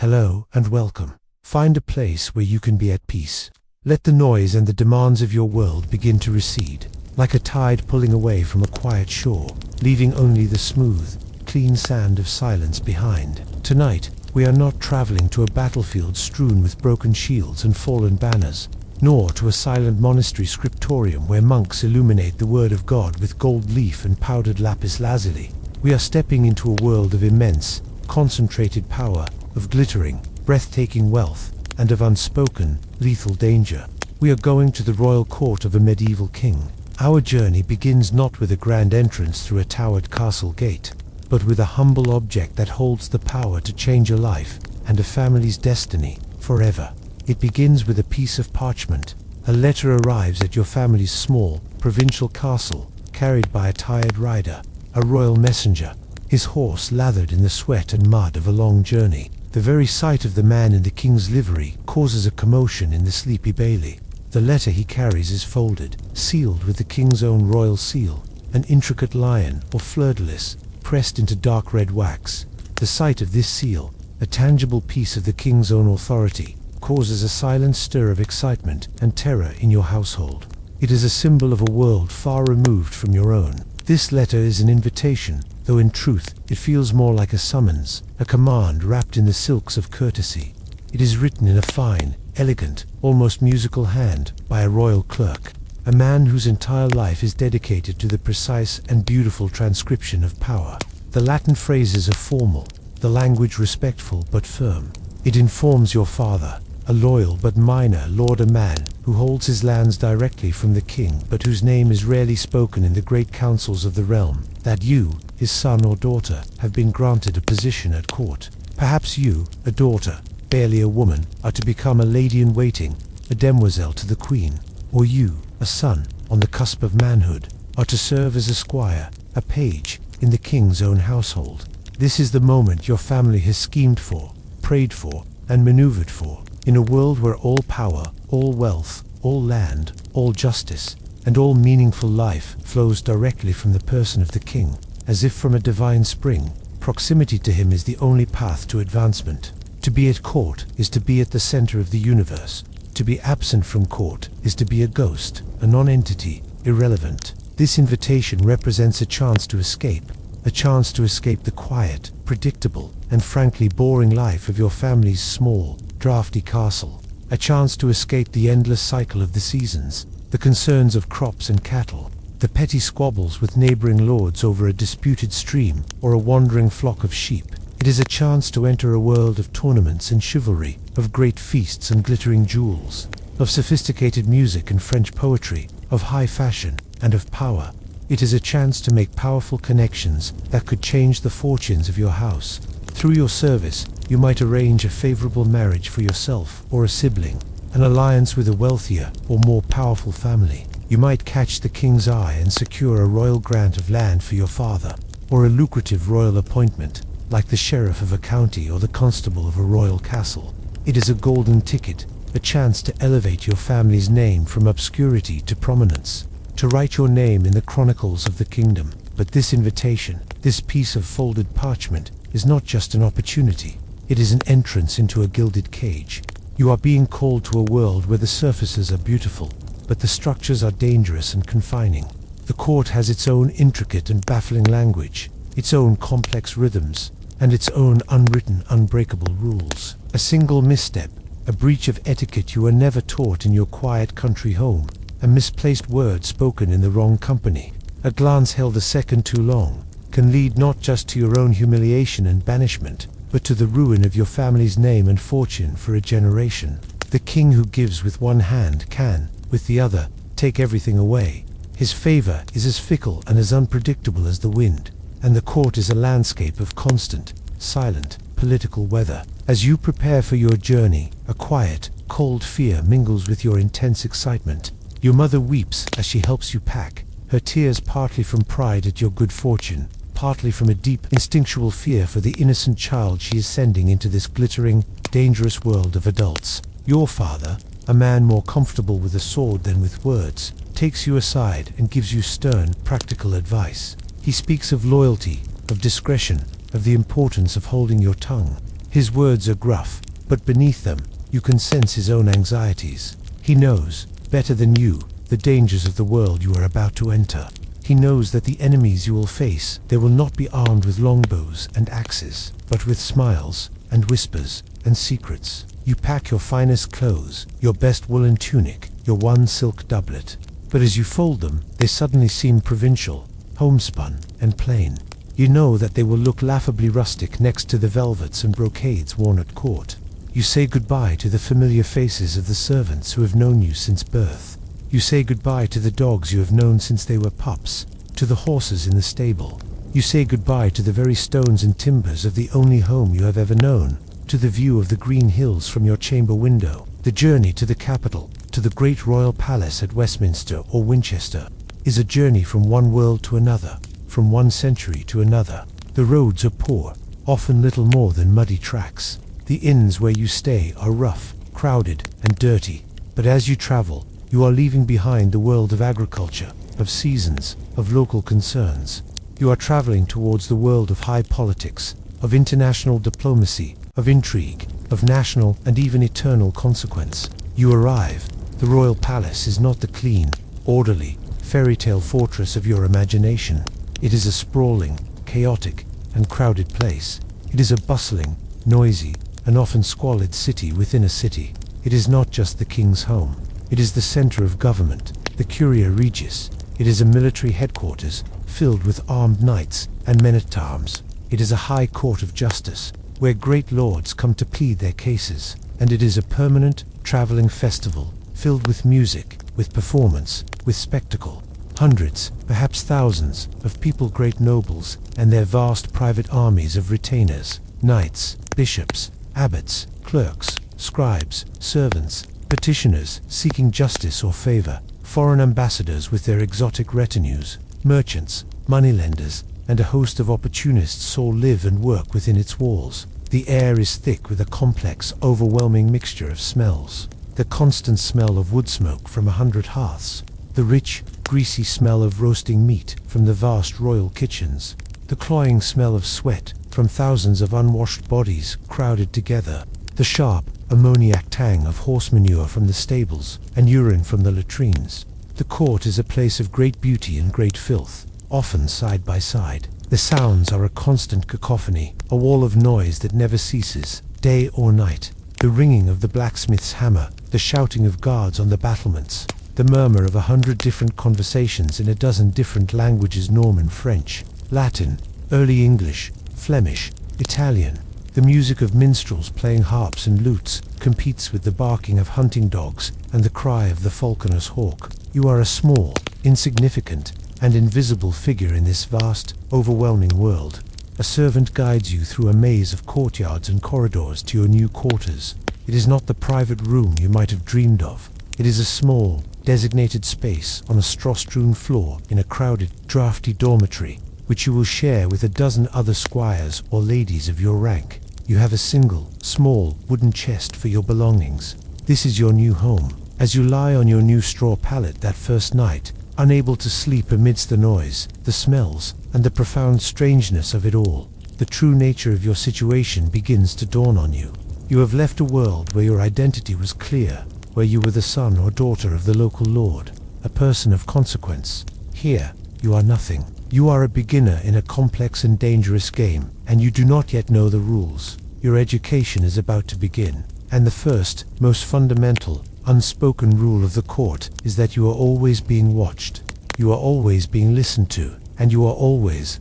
Hello and welcome. Find a place where you can be at peace. Let the noise and the demands of your world begin to recede, like a tide pulling away from a quiet shore, leaving only the smooth, clean sand of silence behind. Tonight, we are not traveling to a battlefield strewn with broken shields and fallen banners, nor to a silent monastery scriptorium where monks illuminate the word of God with gold leaf and powdered lapis lazuli. We are stepping into a world of immense, concentrated power, of glittering, breathtaking wealth, and of unspoken, lethal danger. We are going to the royal court of a medieval king. Our journey begins not with a grand entrance through a towered castle gate, but with a humble object that holds the power to change a life and a family's destiny forever. It begins with a piece of parchment. A letter arrives at your family's small, provincial castle, carried by a tired rider, a royal messenger, his horse lathered in the sweat and mud of a long journey. The very sight of the man in the king's livery causes a commotion in the sleepy bailey. The letter he carries is folded, sealed with the king's own royal seal, an intricate lion or fleur-de-lis pressed into dark red wax. The sight of this seal, a tangible piece of the king's own authority, causes a silent stir of excitement and terror in your household. It is a symbol of a world far removed from your own. This letter is an invitation, though in truth it feels more like a summons, a command wrapped in the silks of courtesy. It is written in a fine, elegant, almost musical hand by a royal clerk, a man whose entire life is dedicated to the precise and beautiful transcription of power. The Latin phrases are formal, the language respectful but firm. It informs your father, a loyal but minor lord, a man who holds his lands directly from the king but whose name is rarely spoken in the great councils of the realm, that you, his son or daughter, have been granted a position at court. Perhaps you, a daughter, barely a woman, are to become a lady-in-waiting, a demoiselle to the queen. Or you, a son, on the cusp of manhood, are to serve as a squire, a page, in the king's own household. This is the moment your family has schemed for, prayed for, and maneuvered for. In a world where all power, all wealth, all land, all justice, and all meaningful life flows directly from the person of the king, as if from a divine spring, proximity to him is the only path to advancement. To be at court is to be at the center of the universe. To be absent from court is to be a ghost, a non-entity, irrelevant. This invitation represents a chance to escape the quiet, predictable, and frankly boring life of your family's small, drafty castle. A chance to escape the endless cycle of the seasons, the concerns of crops and cattle, the petty squabbles with neighboring lords over a disputed stream or a wandering flock of sheep. It is a chance to enter a world of tournaments and chivalry, of great feasts and glittering jewels, of sophisticated music and French poetry, of high fashion and of power. It is a chance to make powerful connections that could change the fortunes of your house. Through your service, you might arrange a favorable marriage for yourself or a sibling, an alliance with a wealthier or more powerful family. You might catch the king's eye and secure a royal grant of land for your father, or a lucrative royal appointment, like the sheriff of a county or the constable of a royal castle. It is a golden ticket, a chance to elevate your family's name from obscurity to prominence, to write your name in the chronicles of the kingdom. But this invitation, this piece of folded parchment, is not just an opportunity. It is an entrance into a gilded cage. You are being called to a world where the surfaces are beautiful, but the structures are dangerous and confining. The court has its own intricate and baffling language, its own complex rhythms, and its own unwritten, unbreakable rules. A single misstep, a breach of etiquette you were never taught in your quiet country home, a misplaced word spoken in the wrong company, a glance held a second too long, can lead not just to your own humiliation and banishment, but to the ruin of your family's name and fortune for a generation. The king who gives with one hand can, with the other, take everything away. His favor is as fickle and as unpredictable as the wind, and the court is a landscape of constant, silent, political weather. As you prepare for your journey, a quiet, cold fear mingles with your intense excitement. Your mother weeps as she helps you pack, her tears partly from pride at your good fortune, partly from a deep, instinctual fear for the innocent child she is sending into this glittering, dangerous world of adults. Your father, a man more comfortable with a sword than with words, takes you aside and gives you stern, practical advice. He speaks of loyalty, of discretion, of the importance of holding your tongue. His words are gruff, but beneath them, you can sense his own anxieties. He knows, better than you, the dangers of the world you are about to enter. He knows that the enemies you will face, they will not be armed with longbows and axes, but with smiles, and whispers, and secrets. You pack your finest clothes, your best woolen tunic, your one silk doublet. But as you fold them, they suddenly seem provincial, homespun, and plain. You know that they will look laughably rustic next to the velvets and brocades worn at court. You say goodbye to the familiar faces of the servants who have known you since birth. You say goodbye to the dogs you have known since they were pups, to the horses in the stable. You say goodbye to the very stones and timbers of the only home you have ever known, to the view of the green hills from your chamber window. The journey to the capital, to the great royal palace at Westminster or Winchester, is a journey from one world to another, from one century to another. The roads are poor, often little more than muddy tracks. The inns where you stay are rough, crowded, and dirty. But as you travel, you are leaving behind the world of agriculture, of seasons, of local concerns. You are traveling towards the world of high politics, of international diplomacy, of intrigue, of national and even eternal consequence. You arrive. The royal palace is not the clean, orderly, fairy tale fortress of your imagination. It is a sprawling, chaotic, and crowded place. It is a bustling, noisy, and often squalid city within a city. It is not just the king's home. It is the center of government, the Curia Regis. It is a military headquarters filled with armed knights and men-at-arms. It is a high court of justice, where great lords come to plead their cases. And it is a permanent, traveling festival, filled with music, with performance, with spectacle. Hundreds, perhaps thousands, of people, great nobles, and their vast private armies of retainers, knights, bishops, abbots, clerks, scribes, servants, petitioners seeking justice or favor, foreign ambassadors with their exotic retinues, merchants, moneylenders, and a host of opportunists all live and work within its walls. The air is thick with a complex, overwhelming mixture of smells. The constant smell of wood smoke from 100 hearths. The rich, greasy smell of roasting meat from the vast royal kitchens. The cloying smell of sweat from thousands of unwashed bodies crowded together. The sharp, ammoniac tang of horse manure from the stables and urine from the latrines. The court is a place of great beauty and great filth, often side by side. The sounds are a constant cacophony, a wall of noise that never ceases, day or night. The ringing of the blacksmith's hammer, the shouting of guards on the battlements, the murmur of 100 different conversations in a dozen different languages: Norman French, Latin, Early English, Flemish, Italian. The music of minstrels playing harps and lutes competes with the barking of hunting dogs and the cry of the falconer's hawk. You are a small, insignificant, and invisible figure in this vast, overwhelming world. A servant guides you through a maze of courtyards and corridors to your new quarters. It is not the private room you might have dreamed of. It is a small, designated space on a straw-strewn floor in a crowded, drafty dormitory, which you will share with a dozen other squires or ladies of your rank. You have a single, small, wooden chest for your belongings. This is your new home. As you lie on your new straw pallet that first night, unable to sleep amidst the noise, the smells, and the profound strangeness of it all, the true nature of your situation begins to dawn on you. You have left a world where your identity was clear, where you were the son or daughter of the local lord, a person of consequence. Here, you are nothing. You are a beginner in a complex and dangerous game, and you do not yet know the rules. Your education is about to begin, and the first, most fundamental, unspoken rule of the court is that you are always being watched. You are always being listened to, and you are always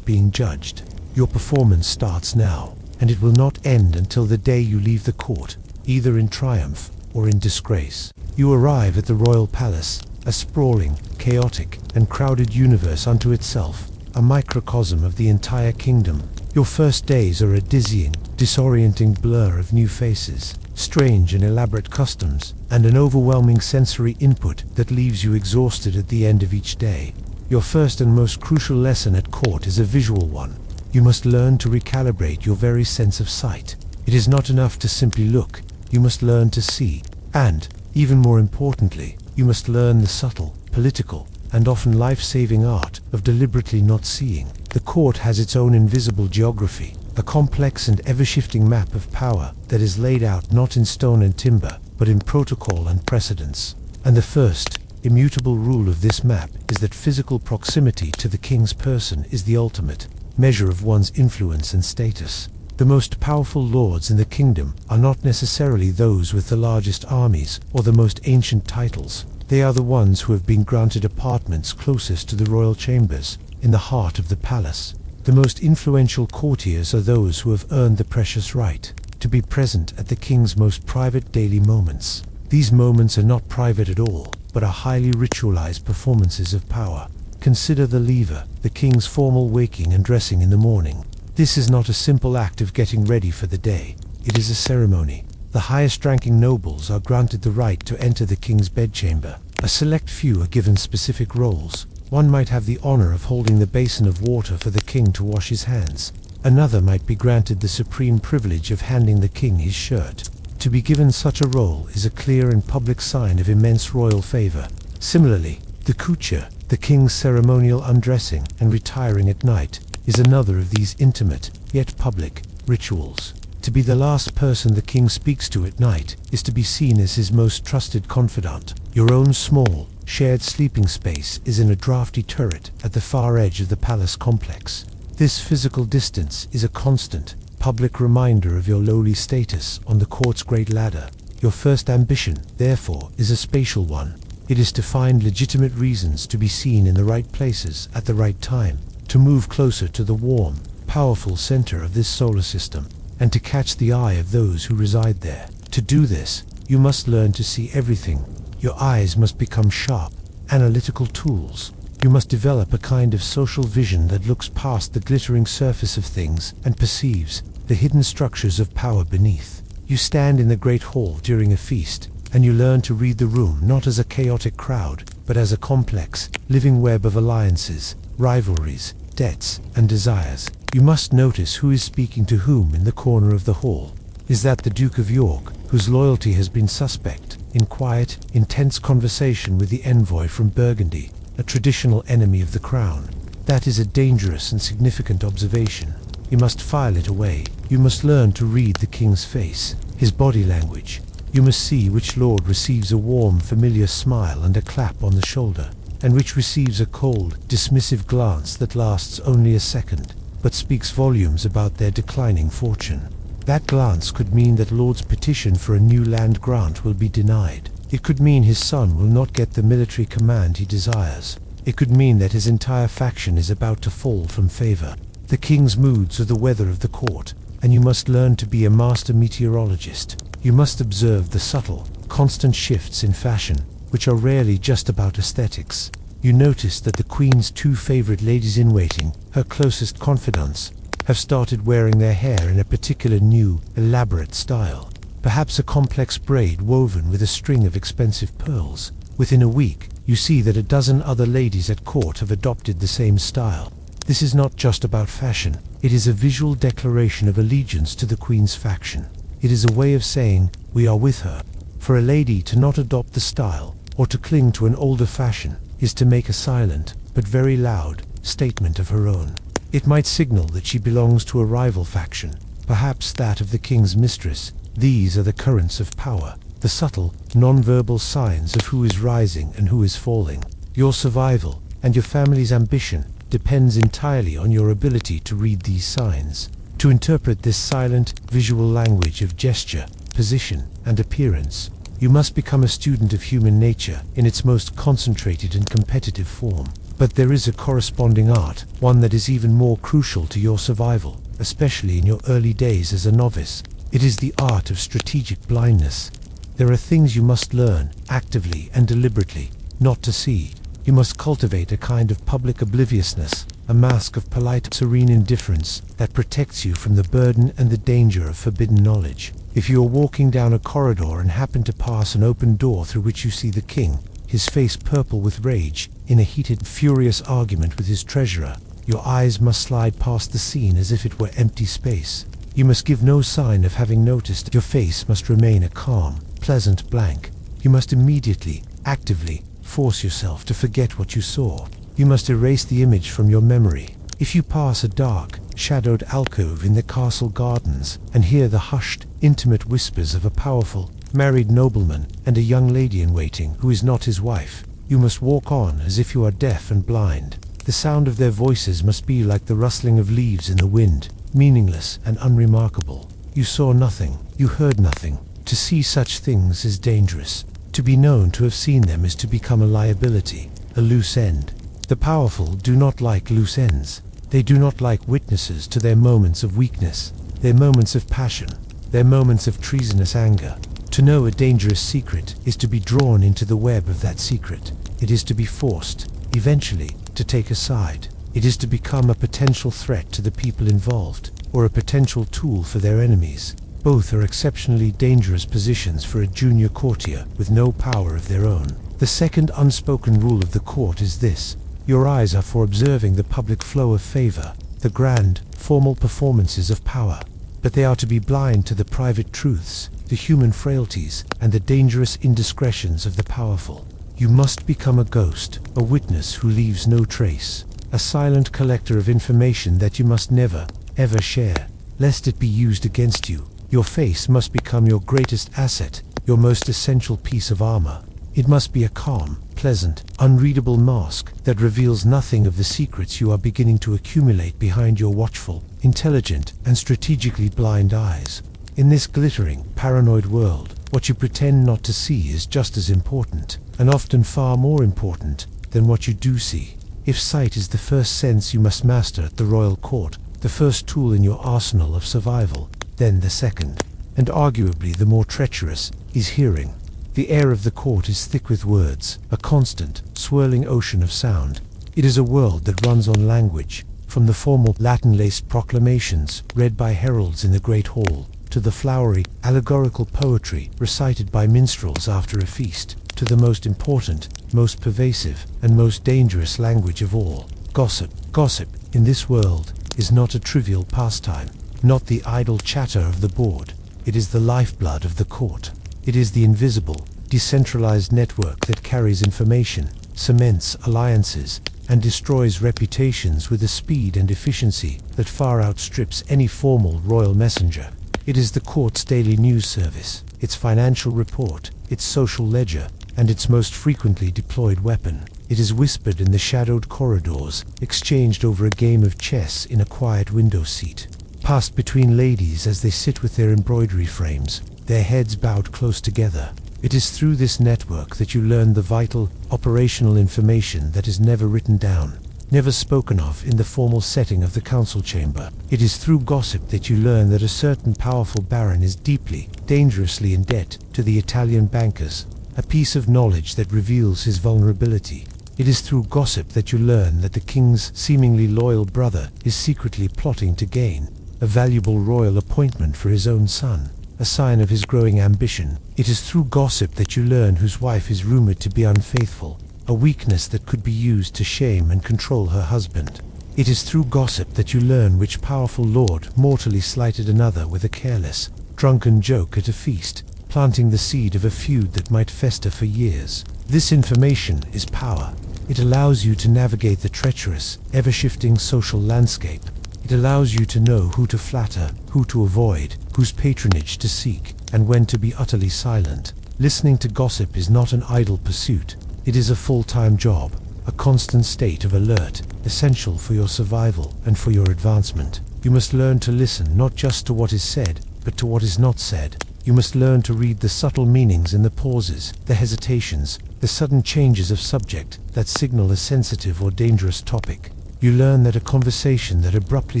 being judged. Your performance starts now, and it will not end until the day you leave the court, either in triumph or in disgrace. You arrive at the royal palace, a sprawling, chaotic, and crowded universe unto itself, a microcosm of the entire kingdom. Your first days are a dizzying, disorienting blur of new faces, strange and elaborate customs, and an overwhelming sensory input that leaves you exhausted at the end of each day. Your first and most crucial lesson at court is a visual one. You must learn to recalibrate your very sense of sight. It is not enough to simply look. You must learn to see, and, even more importantly, you must learn the subtle, political, and often life-saving art of deliberately not seeing. The court has its own invisible geography, a complex and ever-shifting map of power that is laid out not in stone and timber, but in protocol and precedence. And the first, immutable rule of this map is that physical proximity to the king's person is the ultimate measure of one's influence and status. The most powerful lords in the kingdom are not necessarily those with the largest armies or the most ancient titles. They are the ones who have been granted apartments closest to the royal chambers, in the heart of the palace. The most influential courtiers are those who have earned the precious right to be present at the king's most private daily moments. These moments are not private at all, but are highly ritualized performances of power. Consider the lever, the king's formal waking and dressing in the morning. This is not a simple act of getting ready for the day. It is a ceremony. The highest-ranking nobles are granted the right to enter the king's bedchamber. A select few are given specific roles. One might have the honor of holding the basin of water for the king to wash his hands. Another might be granted the supreme privilege of handing the king his shirt. To be given such a role is a clear and public sign of immense royal favor. Similarly, the kucha, the king's ceremonial undressing and retiring at night, is another of these intimate, yet public, rituals. To be the last person the king speaks to at night is to be seen as his most trusted confidant. Your own small, shared sleeping space is in a drafty turret at the far edge of the palace complex. This physical distance is a constant, public reminder of your lowly status on the court's great ladder. Your first ambition, therefore, is a spatial one. It is to find legitimate reasons to be seen in the right places at the right time, to move closer to the warm, powerful center of this solar system, and to catch the eye of those who reside there. To do this, you must learn to see everything. Your eyes must become sharp, analytical tools. You must develop a kind of social vision that looks past the glittering surface of things and perceives the hidden structures of power beneath. You stand in the great hall during a feast, and you learn to read the room not as a chaotic crowd, but as a complex, living web of alliances, rivalries, debts, and desires. You must notice who is speaking to whom in the corner of the hall. Is that the Duke of York, whose loyalty has been suspect, in quiet, intense conversation with the envoy from Burgundy, a traditional enemy of the crown? That is a dangerous and significant observation. You must file it away. You must learn to read the king's face, his body language. You must see which lord receives a warm, familiar smile and a clap on the shoulder, and which receives a cold, dismissive glance that lasts only a second, but speaks volumes about their declining fortune. That glance could mean that Lord's petition for a new land grant will be denied. It could mean his son will not get the military command he desires. It could mean that his entire faction is about to fall from favor. The king's moods are the weather of the court, and you must learn to be a master meteorologist. You must observe the subtle, constant shifts in fashion, which are rarely just about aesthetics. You notice that the queen's two favorite ladies-in-waiting, her closest confidants, have started wearing their hair in a particular new, elaborate style. Perhaps a complex braid woven with a string of expensive pearls. Within a week, you see that a dozen other ladies at court have adopted the same style. This is not just about fashion. It is a visual declaration of allegiance to the queen's faction. It is a way of saying, we are with her. For a lady to not adopt the style, or to cling to an older fashion, is to make a silent, but very loud, statement of her own. It might signal that she belongs to a rival faction, perhaps that of the king's mistress. These are the currents of power, the subtle, non-verbal signs of who is rising and who is falling. Your survival, and your family's ambition, depends entirely on your ability to read these signs, to interpret this silent, visual language of gesture, position, and appearance. You must become a student of human nature in its most concentrated and competitive form. But there is a corresponding art, one that is even more crucial to your survival, especially in your early days as a novice. It is the art of strategic blindness. There are things you must learn, actively and deliberately, not to see. You must cultivate a kind of public obliviousness, a mask of polite, serene indifference that protects you from the burden and the danger of forbidden knowledge. If you are walking down a corridor and happen to pass an open door through which you see the king, his face purple with rage, in a heated, furious argument with his treasurer, your eyes must slide past the scene as if it were empty space. You must give no sign of having noticed. Your face must remain a calm, pleasant blank. You must immediately, actively, force yourself to forget what you saw. You must erase the image from your memory. If you pass a dark, shadowed alcove in the castle gardens, and hear the hushed, intimate whispers of a powerful, married nobleman and a young lady in waiting who is not his wife. You must walk on as if you are deaf and blind. The sound of their voices must be like the rustling of leaves in the wind, meaningless and unremarkable. You saw nothing, you heard nothing. To see such things is dangerous. To be known to have seen them is to become a liability, a loose end. The powerful do not like loose ends. They do not like witnesses to their moments of weakness, their moments of passion, their moments of treasonous anger. To know a dangerous secret is to be drawn into the web of that secret. It is to be forced, eventually, to take a side. It is to become a potential threat to the people involved, or a potential tool for their enemies. Both are exceptionally dangerous positions for a junior courtier with no power of their own. The second unspoken rule of the court is this: your eyes are for observing the public flow of favor, the grand, formal performances of power, but they are to be blind to the private truths, the human frailties, and the dangerous indiscretions of the powerful. You must become a ghost, a witness who leaves no trace, a silent collector of information that you must never, ever share, lest it be used against you. Your face must become your greatest asset, your most essential piece of armor. It must be a calm, pleasant, unreadable mask that reveals nothing of the secrets you are beginning to accumulate behind your watchful, intelligent, and strategically blind eyes. In this glittering, paranoid world, what you pretend not to see is just as important, and often far more important, than what you do see. If sight is the first sense you must master at the royal court, the first tool in your arsenal of survival, then the second, and arguably the more treacherous, is hearing. The air of the court is thick with words, a constant, swirling ocean of sound. It is a world that runs on language, from the formal Latin-laced proclamations read by heralds in the great hall, to the flowery, allegorical poetry recited by minstrels after a feast, to the most important, most pervasive, and most dangerous language of all, gossip. Gossip, in this world, is not a trivial pastime, not the idle chatter of the board. It is the lifeblood of the court. It is the invisible, decentralized network that carries information, cements alliances, and destroys reputations with a speed and efficiency that far outstrips any formal royal messenger. It is the court's daily news service, its financial report, its social ledger, and its most frequently deployed weapon. It is whispered in the shadowed corridors, exchanged over a game of chess in a quiet window seat, passed between ladies as they sit with their embroidery frames, their heads bowed close together. It is through this network that you learn the vital, operational information that is never written down, never spoken of in the formal setting of the council chamber. It is through gossip that you learn that a certain powerful baron is deeply, dangerously in debt to the Italian bankers, a piece of knowledge that reveals his vulnerability. It is through gossip that you learn that the king's seemingly loyal brother is secretly plotting to gain a valuable royal appointment for his own son, a sign of his growing ambition. It is through gossip that you learn whose wife is rumored to be unfaithful, a weakness that could be used to shame and control her husband. It is through gossip that you learn which powerful lord mortally slighted another with a careless, drunken joke at a feast, planting the seed of a feud that might fester for years. This information is power. It allows you to navigate the treacherous, ever-shifting social landscape. It allows you to know who to flatter, who to avoid, whose patronage to seek, and when to be utterly silent. Listening to gossip is not an idle pursuit. It is a full-time job, a constant state of alert, essential for your survival and for your advancement. You must learn to listen not just to what is said, but to what is not said. You must learn to read the subtle meanings in the pauses, the hesitations, the sudden changes of subject that signal a sensitive or dangerous topic. You learn that a conversation that abruptly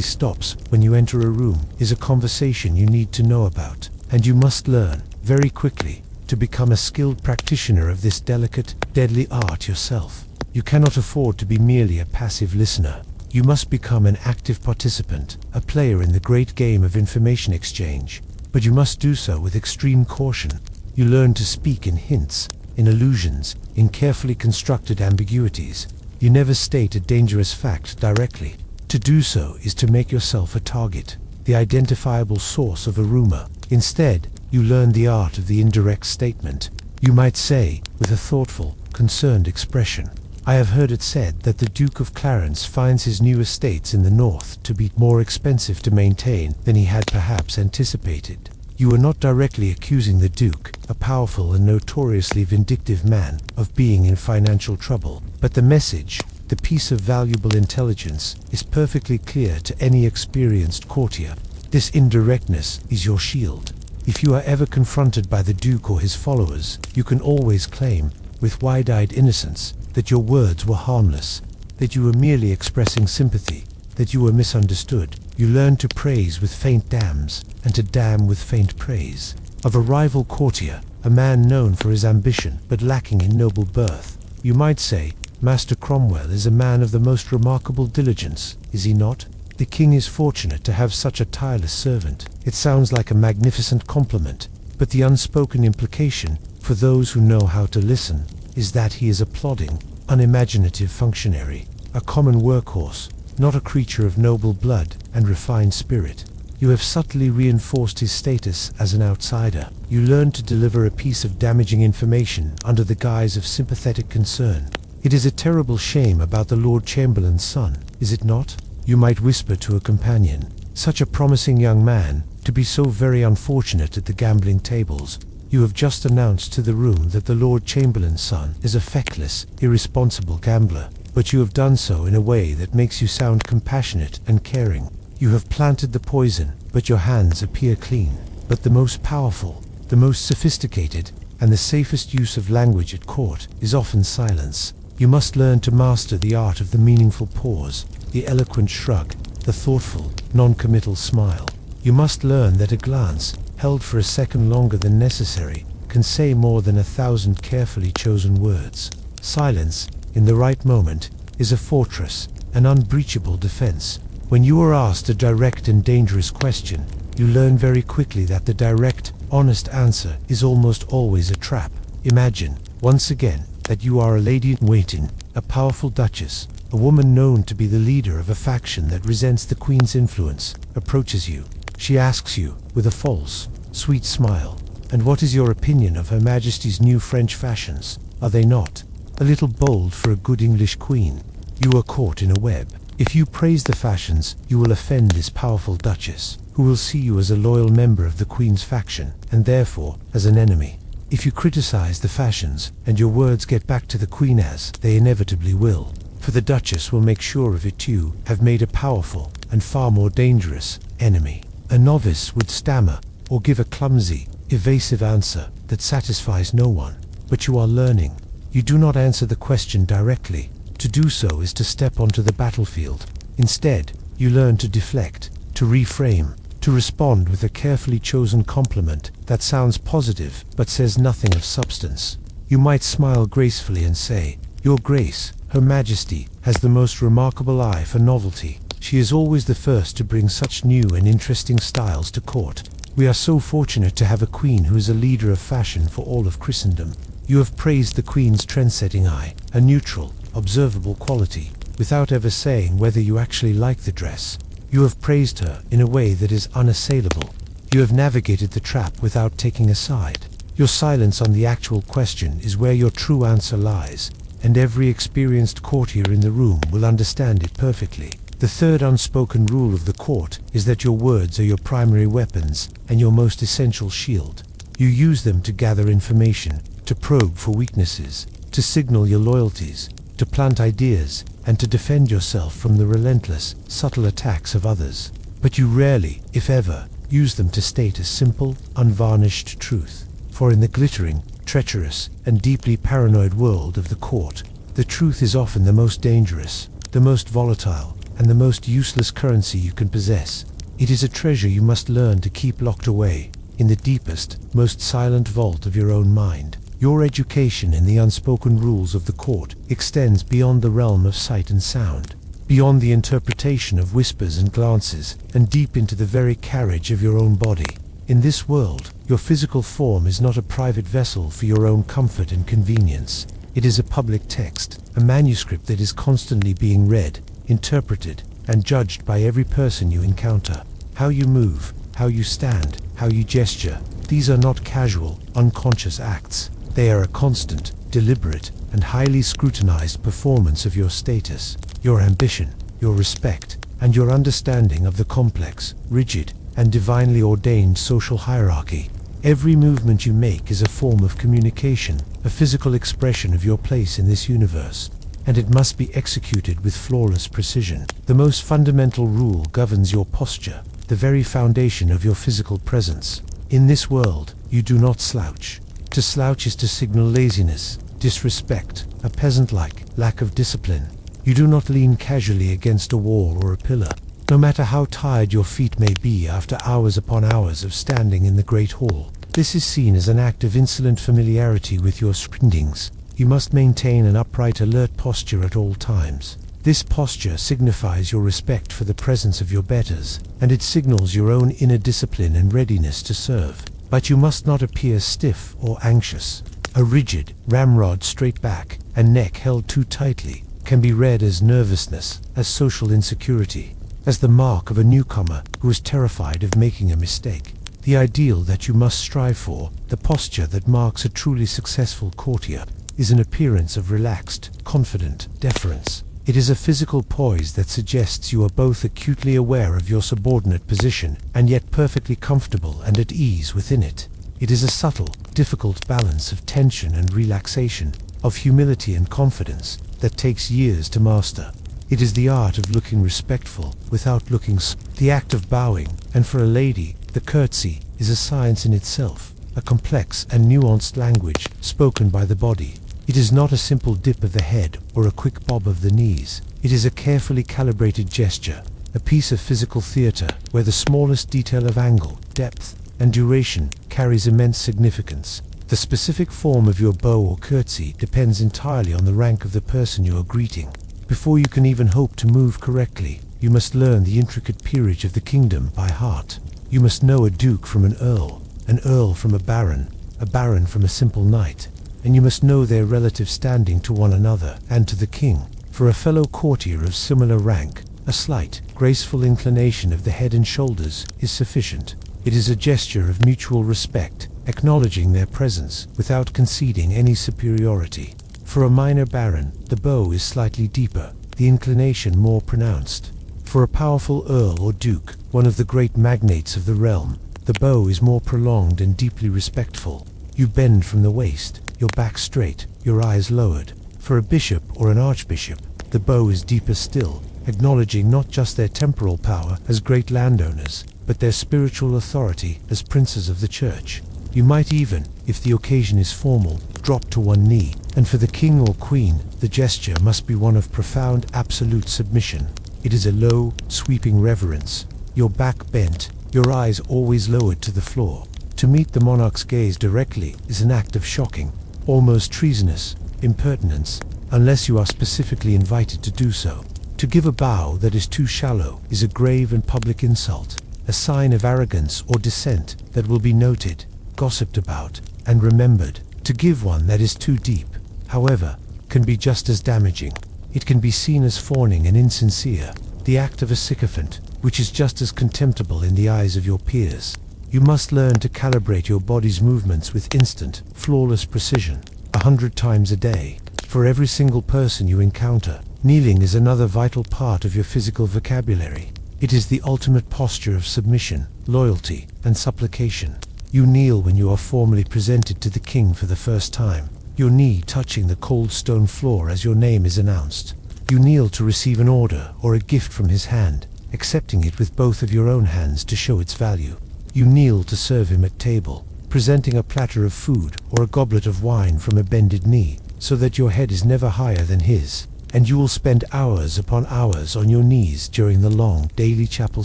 stops when you enter a room is a conversation you need to know about, and you must learn, very quickly, to become a skilled practitioner of this delicate, deadly art yourself. You cannot afford to be merely a passive listener. You must become an active participant, a player in the great game of information exchange. But you must do so with extreme caution. You learn to speak in hints, in allusions, in carefully constructed ambiguities. You never state a dangerous fact directly. To do so is to make yourself a target, the identifiable source of a rumor. Instead, you learn the art of the indirect statement. You might say, with a thoughtful, concerned expression, I have heard it said that the Duke of Clarence finds his new estates in the north to be more expensive to maintain than he had perhaps anticipated. You are not directly accusing the Duke, a powerful and notoriously vindictive man, of being in financial trouble, but the message, the piece of valuable intelligence, is perfectly clear to any experienced courtier. This indirectness is your shield. If you are ever confronted by the Duke or his followers, you can always claim, with wide-eyed innocence, that your words were harmless, that you were merely expressing sympathy, that you were misunderstood. You learn to praise with faint damns, and to damn with faint praise. Of a rival courtier, a man known for his ambition but lacking in noble birth, you might say, Master Cromwell is a man of the most remarkable diligence, is he not? The king is fortunate to have such a tireless servant. It sounds like a magnificent compliment, but the unspoken implication, for those who know how to listen, is that he is a plodding, unimaginative functionary, a common workhorse, not a creature of noble blood and refined spirit. You have subtly reinforced his status as an outsider. You learn to deliver a piece of damaging information under the guise of sympathetic concern. It is a terrible shame about the Lord Chamberlain's son, is it not? You might whisper to a companion, such a promising young man, to be so very unfortunate at the gambling tables. You have just announced to the room that the Lord Chamberlain's son is a feckless, irresponsible gambler, but you have done so in a way that makes you sound compassionate and caring. You have planted the poison, but your hands appear clean. But the most powerful, the most sophisticated, and the safest use of language at court is often silence. You must learn to master the art of the meaningful pause, the eloquent shrug, the thoughtful, non-committal smile. You must learn that a glance, held for a second longer than necessary, can say more than 1,000 carefully chosen words. Silence, in the right moment, is a fortress, an unbreachable defense. When you are asked a direct and dangerous question, you learn very quickly that the direct, honest answer is almost always a trap. Imagine, once again, that you are a lady-in-waiting, a powerful duchess, a woman known to be the leader of a faction that resents the Queen's influence, approaches you. She asks you, with a false, sweet smile, "And what is your opinion of Her Majesty's new French fashions? Are they not a little bold for a good English queen?" You are caught in a web. If you praise the fashions, you will offend this powerful duchess, who will see you as a loyal member of the Queen's faction, and therefore, as an enemy. If you criticize the fashions, and your words get back to the Queen as they inevitably will, for the Duchess will make sure of it, you have made a powerful, and far more dangerous, enemy. A novice would stammer, or give a clumsy, evasive answer that satisfies no one. But you are learning. You do not answer the question directly. To do so is to step onto the battlefield. Instead, you learn to deflect, to reframe, to respond with a carefully chosen compliment that sounds positive but says nothing of substance. You might smile gracefully and say, "Your Grace, Her Majesty, has the most remarkable eye for novelty. She is always the first to bring such new and interesting styles to court. We are so fortunate to have a queen who is a leader of fashion for all of Christendom." You have praised the Queen's trend-setting eye, a neutral, observable quality, without ever saying whether you actually like the dress. You have praised her in a way that is unassailable. You have navigated the trap without taking a side. Your silence on the actual question is where your true answer lies, and every experienced courtier in the room will understand it perfectly. The third unspoken rule of the court is that your words are your primary weapons and your most essential shield. You use them to gather information, to probe for weaknesses, to signal your loyalties, to plant ideas, and to defend yourself from the relentless, subtle attacks of others. But you rarely, if ever, use them to state a simple, unvarnished truth. For in the glittering, treacherous, and deeply paranoid world of the court, the truth is often the most dangerous, the most volatile, and the most useless currency you can possess. It is a treasure you must learn to keep locked away, in the deepest, most silent vault of your own mind. Your education in the unspoken rules of the court extends beyond the realm of sight and sound, beyond the interpretation of whispers and glances, and deep into the very carriage of your own body. In this world, your physical form is not a private vessel for your own comfort and convenience. It is a public text, a manuscript that is constantly being read, interpreted, and judged by every person you encounter. How you move, how you stand, how you gesture, these are not casual, unconscious acts. They are a constant, deliberate, and highly scrutinized performance of your status, your ambition, your respect, and your understanding of the complex, rigid, and divinely ordained social hierarchy. Every movement you make is a form of communication, a physical expression of your place in this universe, and it must be executed with flawless precision. The most fundamental rule governs your posture, the very foundation of your physical presence. In this world, you do not slouch. To slouch is to signal laziness, disrespect, a peasant-like lack of discipline. You do not lean casually against a wall or a pillar. No matter how tired your feet may be after hours upon hours of standing in the great hall, this is seen as an act of insolent familiarity with your surroundings. You must maintain an upright, alert posture at all times. This posture signifies your respect for the presence of your betters, and it signals your own inner discipline and readiness to serve. But you must not appear stiff or anxious. A rigid, ramrod straight back, and neck held too tightly, can be read as nervousness, as social insecurity, as the mark of a newcomer who is terrified of making a mistake. The ideal that you must strive for, the posture that marks a truly successful courtier, is an appearance of relaxed, confident deference. It is a physical poise that suggests you are both acutely aware of your subordinate position and yet perfectly comfortable and at ease within it. It is a subtle, difficult balance of tension and relaxation, of humility and confidence, that takes years to master. It is the art of looking respectful without looking the act of bowing, and for a lady, the curtsy, is a science in itself, a complex and nuanced language spoken by the body. It is not a simple dip of the head or a quick bob of the knees. It is a carefully calibrated gesture, a piece of physical theater where the smallest detail of angle, depth, and duration carries immense significance. The specific form of your bow or curtsy depends entirely on the rank of the person you are greeting. Before you can even hope to move correctly, you must learn the intricate peerage of the kingdom by heart. You must know a duke from an earl from a baron from a simple knight, and you must know their relative standing to one another and to the king. For a fellow courtier of similar rank, a slight, graceful inclination of the head and shoulders is sufficient. It is a gesture of mutual respect, acknowledging their presence without conceding any superiority. For a minor baron, the bow is slightly deeper, the inclination more pronounced. For a powerful earl or duke, one of the great magnates of the realm, the bow is more prolonged and deeply respectful. You bend from the waist, your back straight, your eyes lowered. For a bishop or an archbishop, the bow is deeper still, acknowledging not just their temporal power as great landowners, but their spiritual authority as princes of the church. You might even, if the occasion is formal, drop to one knee, and for the king or queen, the gesture must be one of profound absolute submission. It is a low, sweeping reverence, your back bent, your eyes always lowered to the floor. To meet the monarch's gaze directly is an act of shocking, almost treasonous, impertinence, unless you are specifically invited to do so. To give a bow that is too shallow is a grave and public insult, a sign of arrogance or dissent that will be noted, gossiped about, and remembered. To give one that is too deep, however, can be just as damaging. It can be seen as fawning and insincere, the act of a sycophant, which is just as contemptible in the eyes of your peers. You must learn to calibrate your body's movements with instant, flawless precision, 100 times a day. For every single person you encounter, kneeling is another vital part of your physical vocabulary. It is the ultimate posture of submission, loyalty, and supplication. You kneel when you are formally presented to the king for the first time, your knee touching the cold stone floor as your name is announced. You kneel to receive an order or a gift from his hand, accepting it with both of your own hands to show its value. You kneel to serve him at table, presenting a platter of food or a goblet of wine from a bended knee, so that your head is never higher than his, and you will spend hours upon hours on your knees during the long daily chapel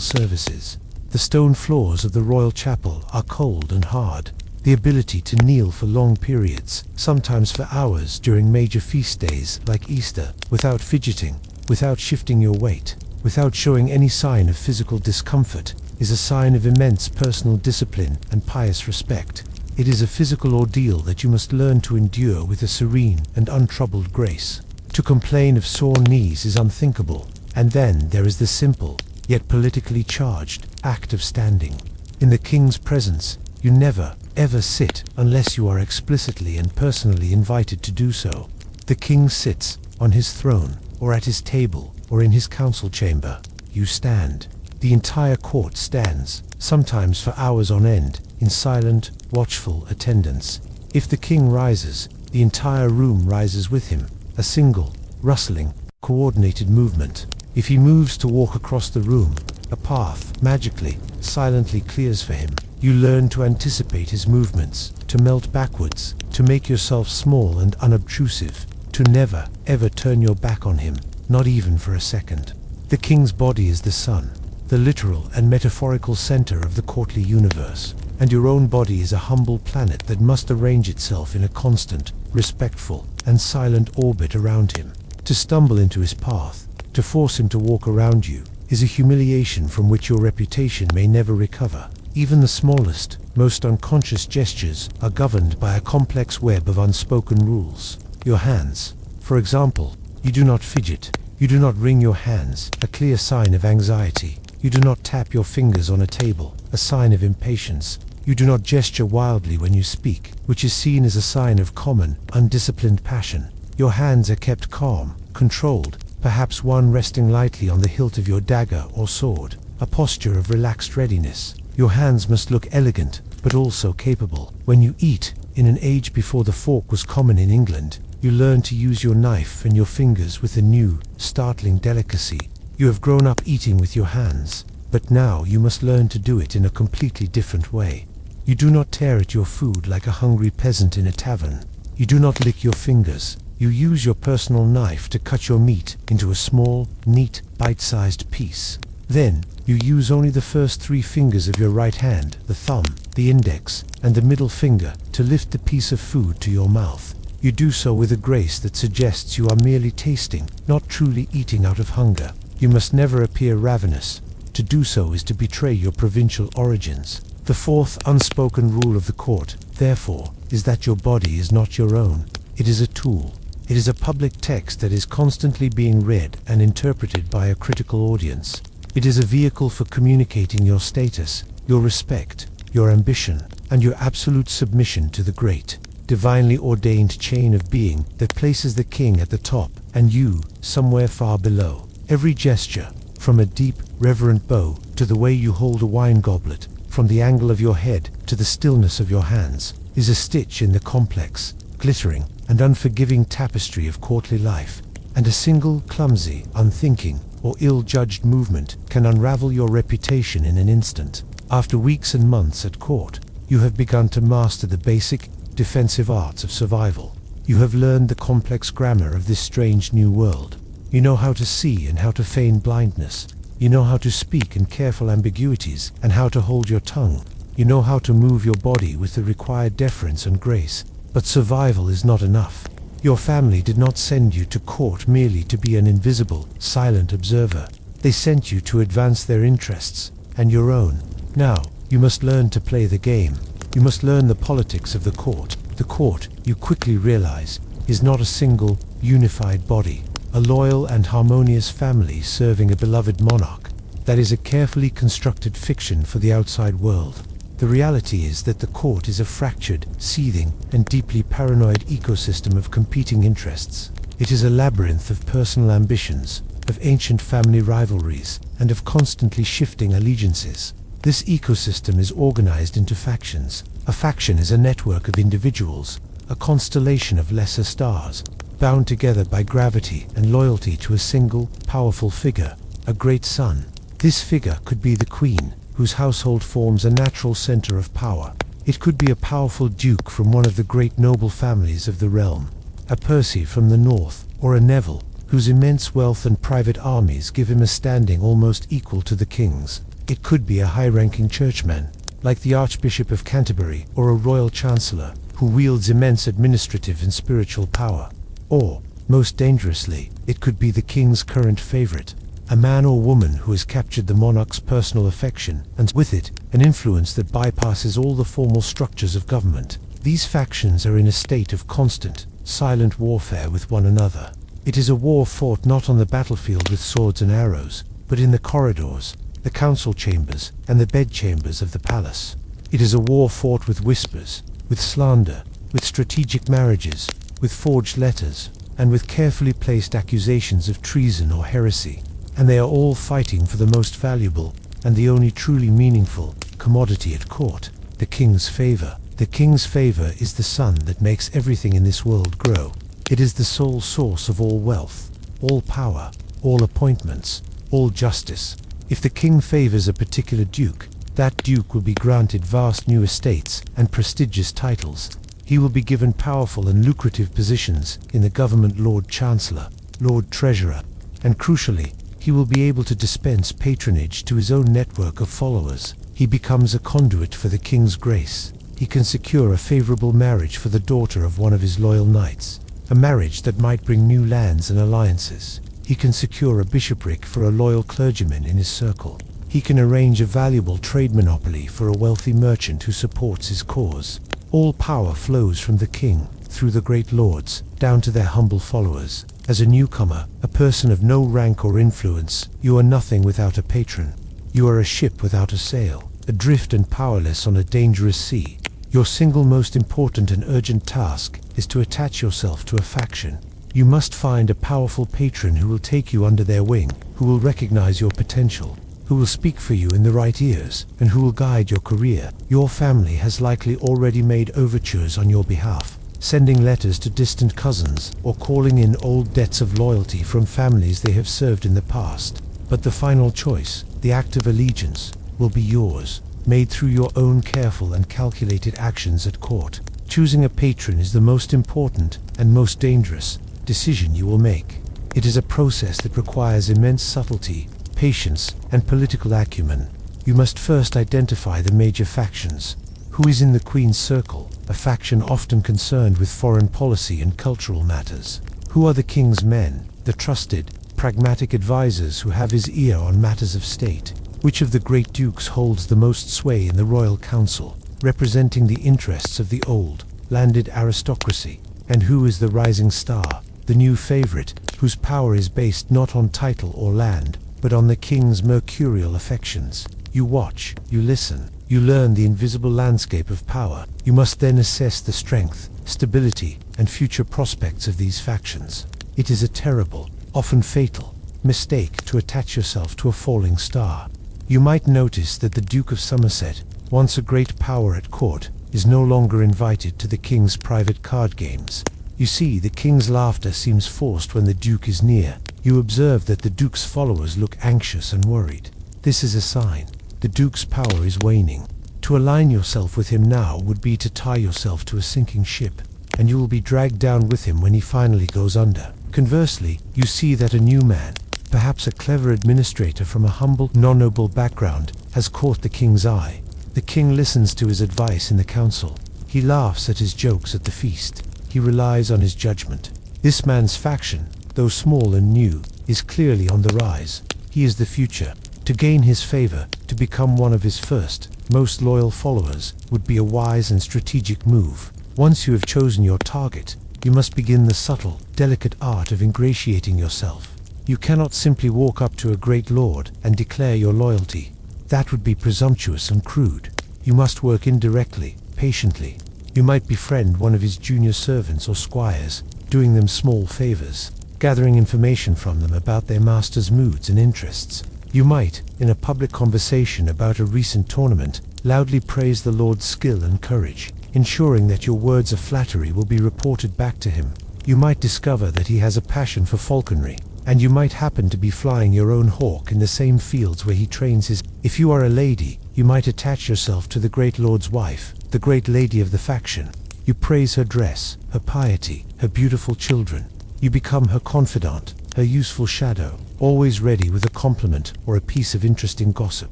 services. The stone floors of the royal chapel are cold and hard. The ability to kneel for long periods, sometimes for hours during major feast days like Easter, without fidgeting, without shifting your weight, without showing any sign of physical discomfort, is a sign of immense personal discipline and pious respect. It is a physical ordeal that you must learn to endure with a serene and untroubled grace. To complain of sore knees is unthinkable, and then there is the simple, yet politically charged, act of standing. In the king's presence, You never, ever sit unless you are explicitly and personally invited to do so. The king sits on his throne, or at his table, or in his council chamber. You stand. The entire court stands, sometimes for hours on end, in silent, watchful attendance. If the king rises, the entire room rises with him, a single, rustling, coordinated movement. If he moves to walk across the room, a path, magically, silently clears for him. You learn to anticipate his movements, to melt backwards, to make yourself small and unobtrusive, to never, ever turn your back on him, not even for a second. The king's body is the sun, the literal and metaphorical center of the courtly universe, and your own body is a humble planet that must arrange itself in a constant, respectful, and silent orbit around him. To stumble into his path, to force him to walk around you, is a humiliation from which your reputation may never recover. Even the smallest, most unconscious gestures are governed by a complex web of unspoken rules. Your hands, for example, you do not fidget, you do not wring your hands, a clear sign of anxiety. You do not tap your fingers on a table, a sign of impatience. You do not gesture wildly when you speak, which is seen as a sign of common, undisciplined passion. Your hands are kept calm, controlled, perhaps one resting lightly on the hilt of your dagger or sword, a posture of relaxed readiness. Your hands must look elegant, but also capable. When you eat, in an age before the fork was common in England, you learn to use your knife and your fingers with a new, startling delicacy. You have grown up eating with your hands, but now you must learn to do it in a completely different way. You do not tear at your food like a hungry peasant in a tavern. You do not lick your fingers. You use your personal knife to cut your meat into a small, neat, bite-sized piece. Then, you use only the first 3 fingers of your right hand, the thumb, the index, and the middle finger, to lift the piece of food to your mouth. You do so with a grace that suggests you are merely tasting, not truly eating out of hunger. You must never appear ravenous. To do so is to betray your provincial origins. The 4th unspoken rule of the court, therefore, is that your body is not your own. It is a tool. It is a public text that is constantly being read and interpreted by a critical audience. It is a vehicle for communicating your status, your respect, your ambition, and your absolute submission to the great, divinely ordained chain of being that places the king at the top and you somewhere far below. Every gesture, from a deep, reverent bow to the way you hold a wine goblet, from the angle of your head to the stillness of your hands, is a stitch in the complex, glittering, and unforgiving tapestry of courtly life, and a single, clumsy, unthinking, or ill-judged movement can unravel your reputation in an instant. After weeks and months at court, you have begun to master the basic, defensive arts of survival. You have learned the complex grammar of this strange new world. You know how to see and how to feign blindness. You know how to speak in careful ambiguities and how to hold your tongue. You know how to move your body with the required deference and grace. But survival is not enough. Your family did not send you to court merely to be an invisible, silent observer. They sent you to advance their interests, and your own. Now, you must learn to play the game. You must learn the politics of the court. The court, you quickly realize, is not a single, unified body. A loyal and harmonious family serving a beloved monarch. That is a carefully constructed fiction for the outside world. The reality is that the court is a fractured, seething, and deeply paranoid ecosystem of competing interests. It is a labyrinth of personal ambitions, of ancient family rivalries, and of constantly shifting allegiances. This ecosystem is organized into factions. A faction is a network of individuals, a constellation of lesser stars, bound together by gravity and loyalty to a single, powerful figure, a great sun. This figure could be the queen, whose household forms a natural center of power. It could be a powerful duke from one of the great noble families of the realm, a Percy from the north, or a Neville, whose immense wealth and private armies give him a standing almost equal to the king's. It could be a high-ranking churchman, like the Archbishop of Canterbury, or a royal chancellor, who wields immense administrative and spiritual power. Or, most dangerously, it could be the king's current favorite, a man or woman who has captured the monarch's personal affection, and with it, an influence that bypasses all the formal structures of government. These factions are in a state of constant, silent warfare with one another. It is a war fought not on the battlefield with swords and arrows, but in the corridors, the council chambers, and the bedchambers of the palace. It is a war fought with whispers, with slander, with strategic marriages, with forged letters, and with carefully placed accusations of treason or heresy. And they are all fighting for the most valuable, and the only truly meaningful, commodity at court, the king's favor. The king's favor is the sun that makes everything in this world grow. It is the sole source of all wealth, all power, all appointments, all justice. If the king favors a particular duke, that duke will be granted vast new estates and prestigious titles. He will be given powerful and lucrative positions in the government, Lord Chancellor, Lord Treasurer, and crucially, he will be able to dispense patronage to his own network of followers. He becomes a conduit for the king's grace. He can secure a favorable marriage for the daughter of one of his loyal knights, a marriage that might bring new lands and alliances. He can secure a bishopric for a loyal clergyman in his circle. He can arrange a valuable trade monopoly for a wealthy merchant who supports his cause. All power flows from the king, through the great lords, down to their humble followers. As a newcomer, a person of no rank or influence, you are nothing without a patron. You are a ship without a sail, adrift and powerless on a dangerous sea. Your single most important and urgent task is to attach yourself to a faction. You must find a powerful patron who will take you under their wing, who will recognize your potential, who will speak for you in the right ears, and who will guide your career. Your family has likely already made overtures on your behalf, sending letters to distant cousins or calling in old debts of loyalty from families they have served in the past. But the final choice, the act of allegiance, will be yours, made through your own careful and calculated actions at court. Choosing a patron is the most important and most dangerous decision you will make. It is a process that requires immense subtlety, patience, and political acumen. You must first identify the major factions. Who is in the Queen's circle, a faction often concerned with foreign policy and cultural matters? Who are the king's men, the trusted, pragmatic advisors who have his ear on matters of state? Which of the great dukes holds the most sway in the royal council, representing the interests of the old, landed aristocracy? And who is the rising star, the new favorite, whose power is based not on title or land, but on the king's mercurial affections? You watch, you listen, you learn the invisible landscape of power. You must then assess the strength, stability, and future prospects of these factions. It is a terrible, often fatal, mistake to attach yourself to a falling star. You might notice that the Duke of Somerset, once a great power at court, is no longer invited to the king's private card games. You see, the king's laughter seems forced when the duke is near. You observe that the duke's followers look anxious and worried. This is a sign. The duke's power is waning. To align yourself with him now would be to tie yourself to a sinking ship, and you will be dragged down with him when he finally goes under. Conversely, you see that a new man, perhaps a clever administrator from a humble, non-noble background, has caught the king's eye. The king listens to his advice in the council. He laughs at his jokes at the feast. He relies on his judgment. This man's faction, though small and new, is clearly on the rise. He is the future. To gain his favor, to become one of his first, most loyal followers, would be a wise and strategic move. Once you have chosen your target, you must begin the subtle, delicate art of ingratiating yourself. You cannot simply walk up to a great lord and declare your loyalty. That would be presumptuous and crude. You must work indirectly, patiently. You might befriend one of his junior servants or squires, doing them small favors, gathering information from them about their master's moods and interests. You might, in a public conversation about a recent tournament, loudly praise the lord's skill and courage, ensuring that your words of flattery will be reported back to him. You might discover that he has a passion for falconry, and you might happen to be flying your own hawk in the same fields where he trains his. If you are a lady, you might attach yourself to the great lord's wife, the great lady of the faction. You praise her dress, her piety, her beautiful children. You become her confidant, her useful shadow, always ready with a compliment or a piece of interesting gossip.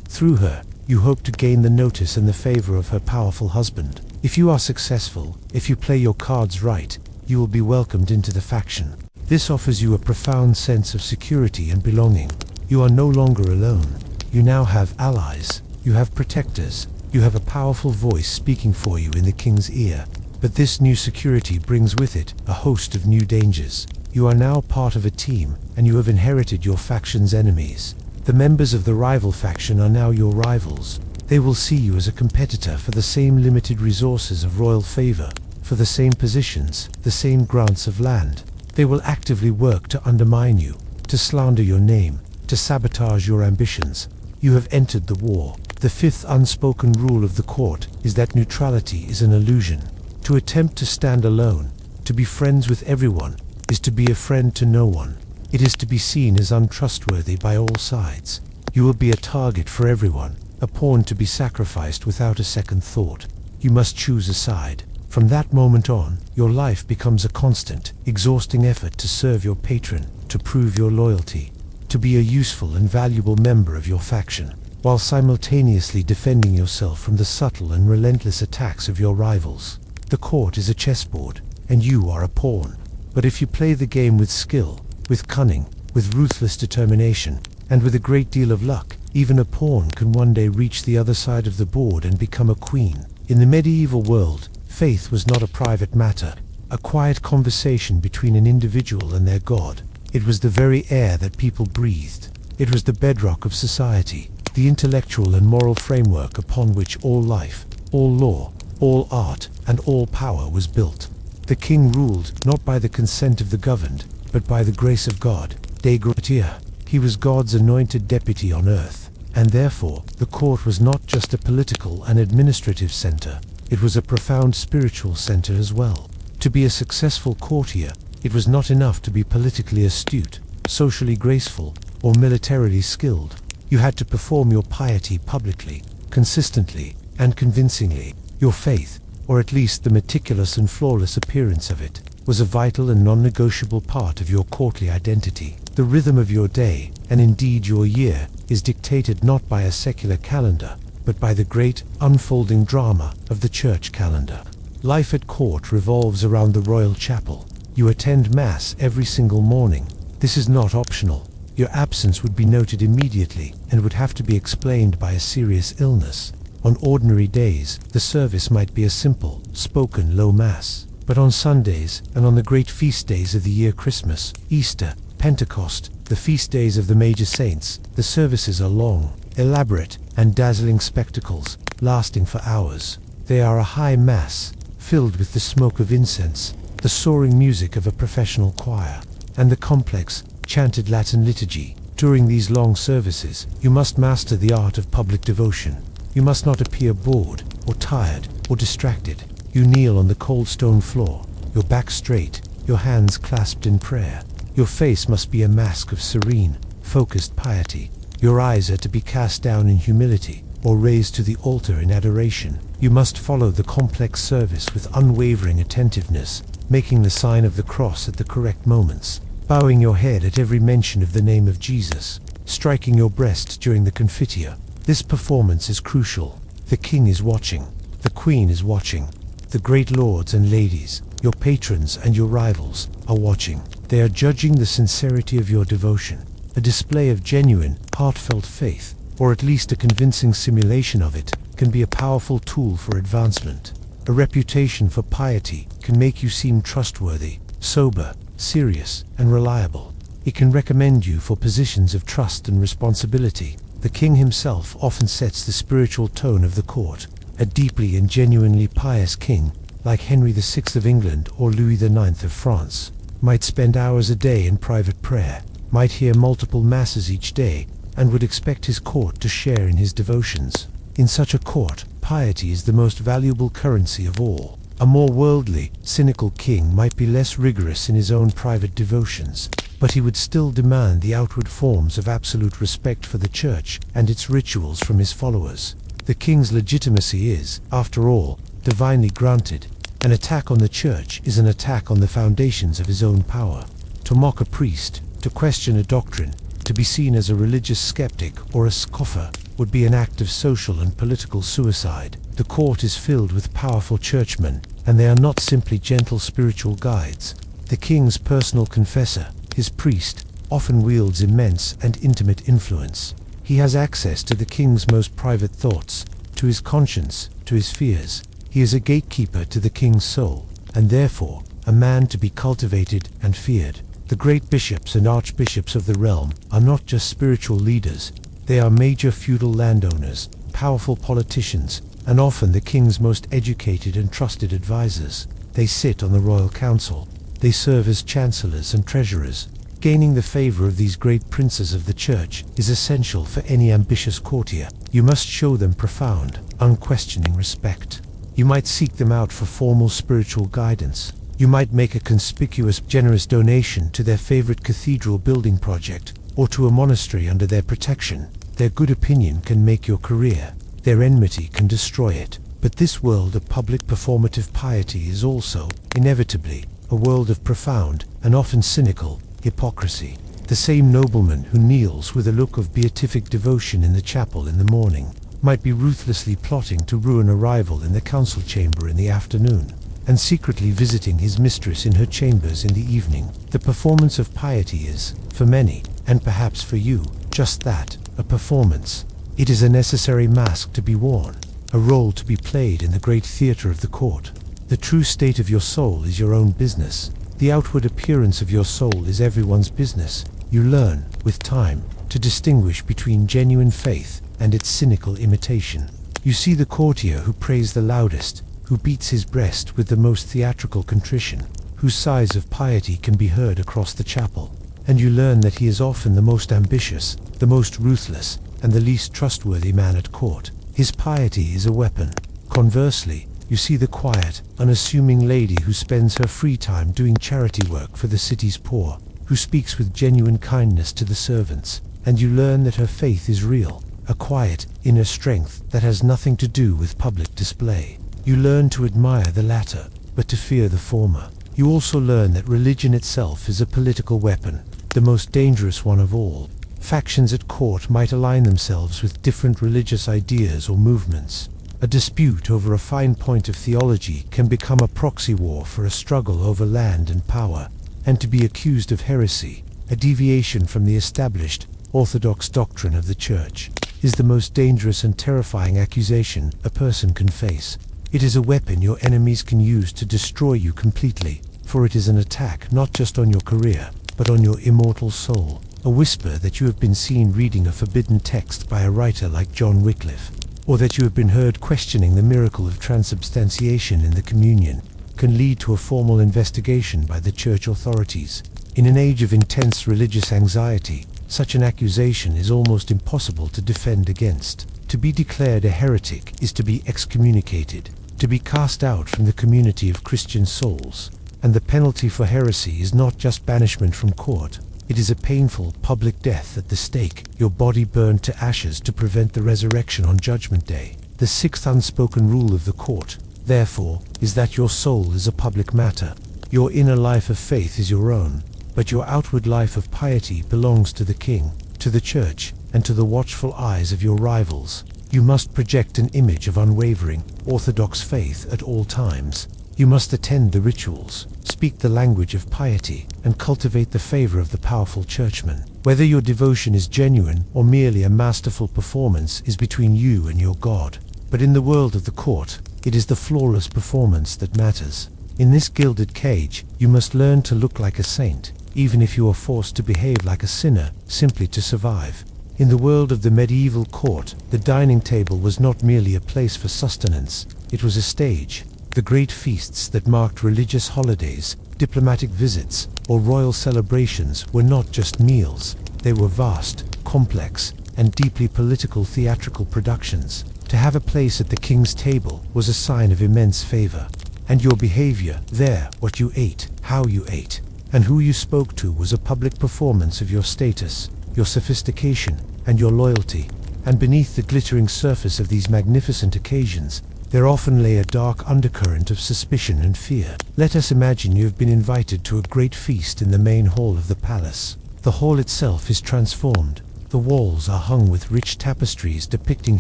Through her, you hope to gain the notice and the favor of her powerful husband. If you are successful, if you play your cards right, you will be welcomed into the faction. This offers you a profound sense of security and belonging. You are no longer alone. You now have allies. You have protectors. You have a powerful voice speaking for you in the king's ear. But this new security brings with it a host of new dangers. You are now part of a team, and you have inherited your faction's enemies. The members of the rival faction are now your rivals. They will see you as a competitor for the same limited resources of royal favor, for the same positions, the same grants of land. They will actively work to undermine you, to slander your name, to sabotage your ambitions. You have entered the war. The fifth unspoken rule of the court is that neutrality is an illusion. To attempt to stand alone, to be friends with everyone, is to be a friend to no one. It is to be seen as untrustworthy by all sides. You will be a target for everyone, a pawn to be sacrificed without a second thought. You must choose a side. From that moment on, your life becomes a constant, exhausting effort to serve your patron, to prove your loyalty, to be a useful and valuable member of your faction, while simultaneously defending yourself from the subtle and relentless attacks of your rivals. The court is a chessboard, and you are a pawn. But if you play the game with skill, with cunning, with ruthless determination, and with a great deal of luck, even a pawn can one day reach the other side of the board and become a queen. In the medieval world, faith was not a private matter, a quiet conversation between an individual and their God. It was the very air that people breathed. It was the bedrock of society, the intellectual and moral framework upon which all life, all law, all art, and all power was built. The king ruled not by the consent of the governed, but by the grace of God, de gratia. He was God's anointed deputy on earth, and therefore the court was not just a political and administrative center, it was a profound spiritual center as well. To be a successful courtier, it was not enough to be politically astute, socially graceful, or militarily skilled. You had to perform your piety publicly, consistently, and convincingly. Your faith, or at least the meticulous and flawless appearance of it, was a vital and non-negotiable part of your courtly identity. The rhythm of your day, and indeed your year, is dictated not by a secular calendar, but by the great, unfolding drama of the church calendar. Life at court revolves around the royal chapel. You attend Mass every single morning. This is not optional. Your absence would be noted immediately and would have to be explained by a serious illness. On ordinary days, the service might be a simple, spoken low Mass. But on Sundays, and on the great feast days of the year, Christmas, Easter, Pentecost, the feast days of the major saints, the services are long, elaborate, and dazzling spectacles, lasting for hours. They are a high Mass, filled with the smoke of incense, the soaring music of a professional choir, and the complex, chanted Latin liturgy. During these long services, you must master the art of public devotion. You must not appear bored, or tired, or distracted. You kneel on the cold stone floor, your back straight, your hands clasped in prayer. Your face must be a mask of serene, focused piety. Your eyes are to be cast down in humility, or raised to the altar in adoration. You must follow the complex service with unwavering attentiveness, making the sign of the cross at the correct moments, bowing your head at every mention of the name of Jesus, striking your breast during the Confiteor. This performance is crucial. The king is watching. The queen is watching. The great lords and ladies, your patrons and your rivals, are watching. They are judging the sincerity of your devotion. A display of genuine, heartfelt faith, or at least a convincing simulation of it, can be a powerful tool for advancement. A reputation for piety can make you seem trustworthy, sober, serious, and reliable. It can recommend you for positions of trust and responsibility. The king himself often sets the spiritual tone of the court. A deeply and genuinely pious king, like Henry VI of England or Louis IX of France, might spend hours a day in private prayer, might hear multiple masses each day, and would expect his court to share in his devotions. In such a court, piety is the most valuable currency of all. A more worldly, cynical king might be less rigorous in his own private devotions, but he would still demand the outward forms of absolute respect for the church and its rituals from his followers. The king's legitimacy is, after all, divinely granted. An attack on the church is an attack on the foundations of his own power. To mock a priest, to question a doctrine, to be seen as a religious skeptic or a scoffer, would be an act of social and political suicide. The court is filled with powerful churchmen, and they are not simply gentle spiritual guides. The king's personal confessor, his priest, often wields immense and intimate influence. He has access to the king's most private thoughts, to his conscience, to his fears. He is a gatekeeper to the king's soul, and therefore a man to be cultivated and feared. The great bishops and archbishops of the realm are not just spiritual leaders, they are major feudal landowners, powerful politicians, and often the king's most educated and trusted advisors. They sit on the royal council. They serve as chancellors and treasurers. Gaining the favor of these great princes of the church is essential for any ambitious courtier. You must show them profound, unquestioning respect. You might seek them out for formal spiritual guidance. You might make a conspicuous, generous donation to their favorite cathedral building project, or to a monastery under their protection. Their good opinion can make your career. Their enmity can destroy it. But this world of public performative piety is also, inevitably, a world of profound, and often cynical, hypocrisy. The same nobleman who kneels with a look of beatific devotion in the chapel in the morning might be ruthlessly plotting to ruin a rival in the council chamber in the afternoon, and secretly visiting his mistress in her chambers in the evening. The performance of piety is, for many, and perhaps for you, just that, a performance. It is a necessary mask to be worn, a role to be played in the great theater of the court. The true state of your soul is your own business. The outward appearance of your soul is everyone's business. You learn, with time, to distinguish between genuine faith and its cynical imitation. You see the courtier who prays the loudest, who beats his breast with the most theatrical contrition, whose sighs of piety can be heard across the chapel. And you learn that he is often the most ambitious, the most ruthless, and the least trustworthy man at court. His piety is a weapon. Conversely, you see the quiet, unassuming lady who spends her free time doing charity work for the city's poor, who speaks with genuine kindness to the servants, and you learn that her faith is real, a quiet, inner strength that has nothing to do with public display. You learn to admire the latter, but to fear the former. You also learn that religion itself is a political weapon, the most dangerous one of all. Factions at court might align themselves with different religious ideas or movements. A dispute over a fine point of theology can become a proxy war for a struggle over land and power, and to be accused of heresy, a deviation from the established, orthodox doctrine of the Church, is the most dangerous and terrifying accusation a person can face. It is a weapon your enemies can use to destroy you completely, for it is an attack not just on your career, but on your immortal soul. A whisper that you have been seen reading a forbidden text by a writer like John Wycliffe, or that you have been heard questioning the miracle of transubstantiation in the communion, can lead to a formal investigation by the church authorities. In an age of intense religious anxiety, such an accusation is almost impossible to defend against. To be declared a heretic is to be excommunicated, to be cast out from the community of Christian souls. And the penalty for heresy is not just banishment from court. It is a painful, public death at the stake, your body burned to ashes to prevent the resurrection on Judgment Day. The sixth unspoken rule of the court, therefore, is that your soul is a public matter. Your inner life of faith is your own, but your outward life of piety belongs to the king, to the church, and to the watchful eyes of your rivals. You must project an image of unwavering, orthodox faith at all times. You must attend the rituals, speak the language of piety, and cultivate the favor of the powerful churchman. Whether your devotion is genuine or merely a masterful performance is between you and your God. But in the world of the court, it is the flawless performance that matters. In this gilded cage, you must learn to look like a saint, even if you are forced to behave like a sinner, simply to survive. In the world of the medieval court, the dining table was not merely a place for sustenance, it was a stage. The great feasts that marked religious holidays, diplomatic visits, or royal celebrations were not just meals. They were vast, complex, and deeply political theatrical productions. To have a place at the king's table was a sign of immense favor. And your behavior there, what you ate, how you ate, and who you spoke to was a public performance of your status, your sophistication, and your loyalty. And beneath the glittering surface of these magnificent occasions, there often lay a dark undercurrent of suspicion and fear. Let us imagine you have been invited to a great feast in the main hall of the palace. The hall itself is transformed. The walls are hung with rich tapestries depicting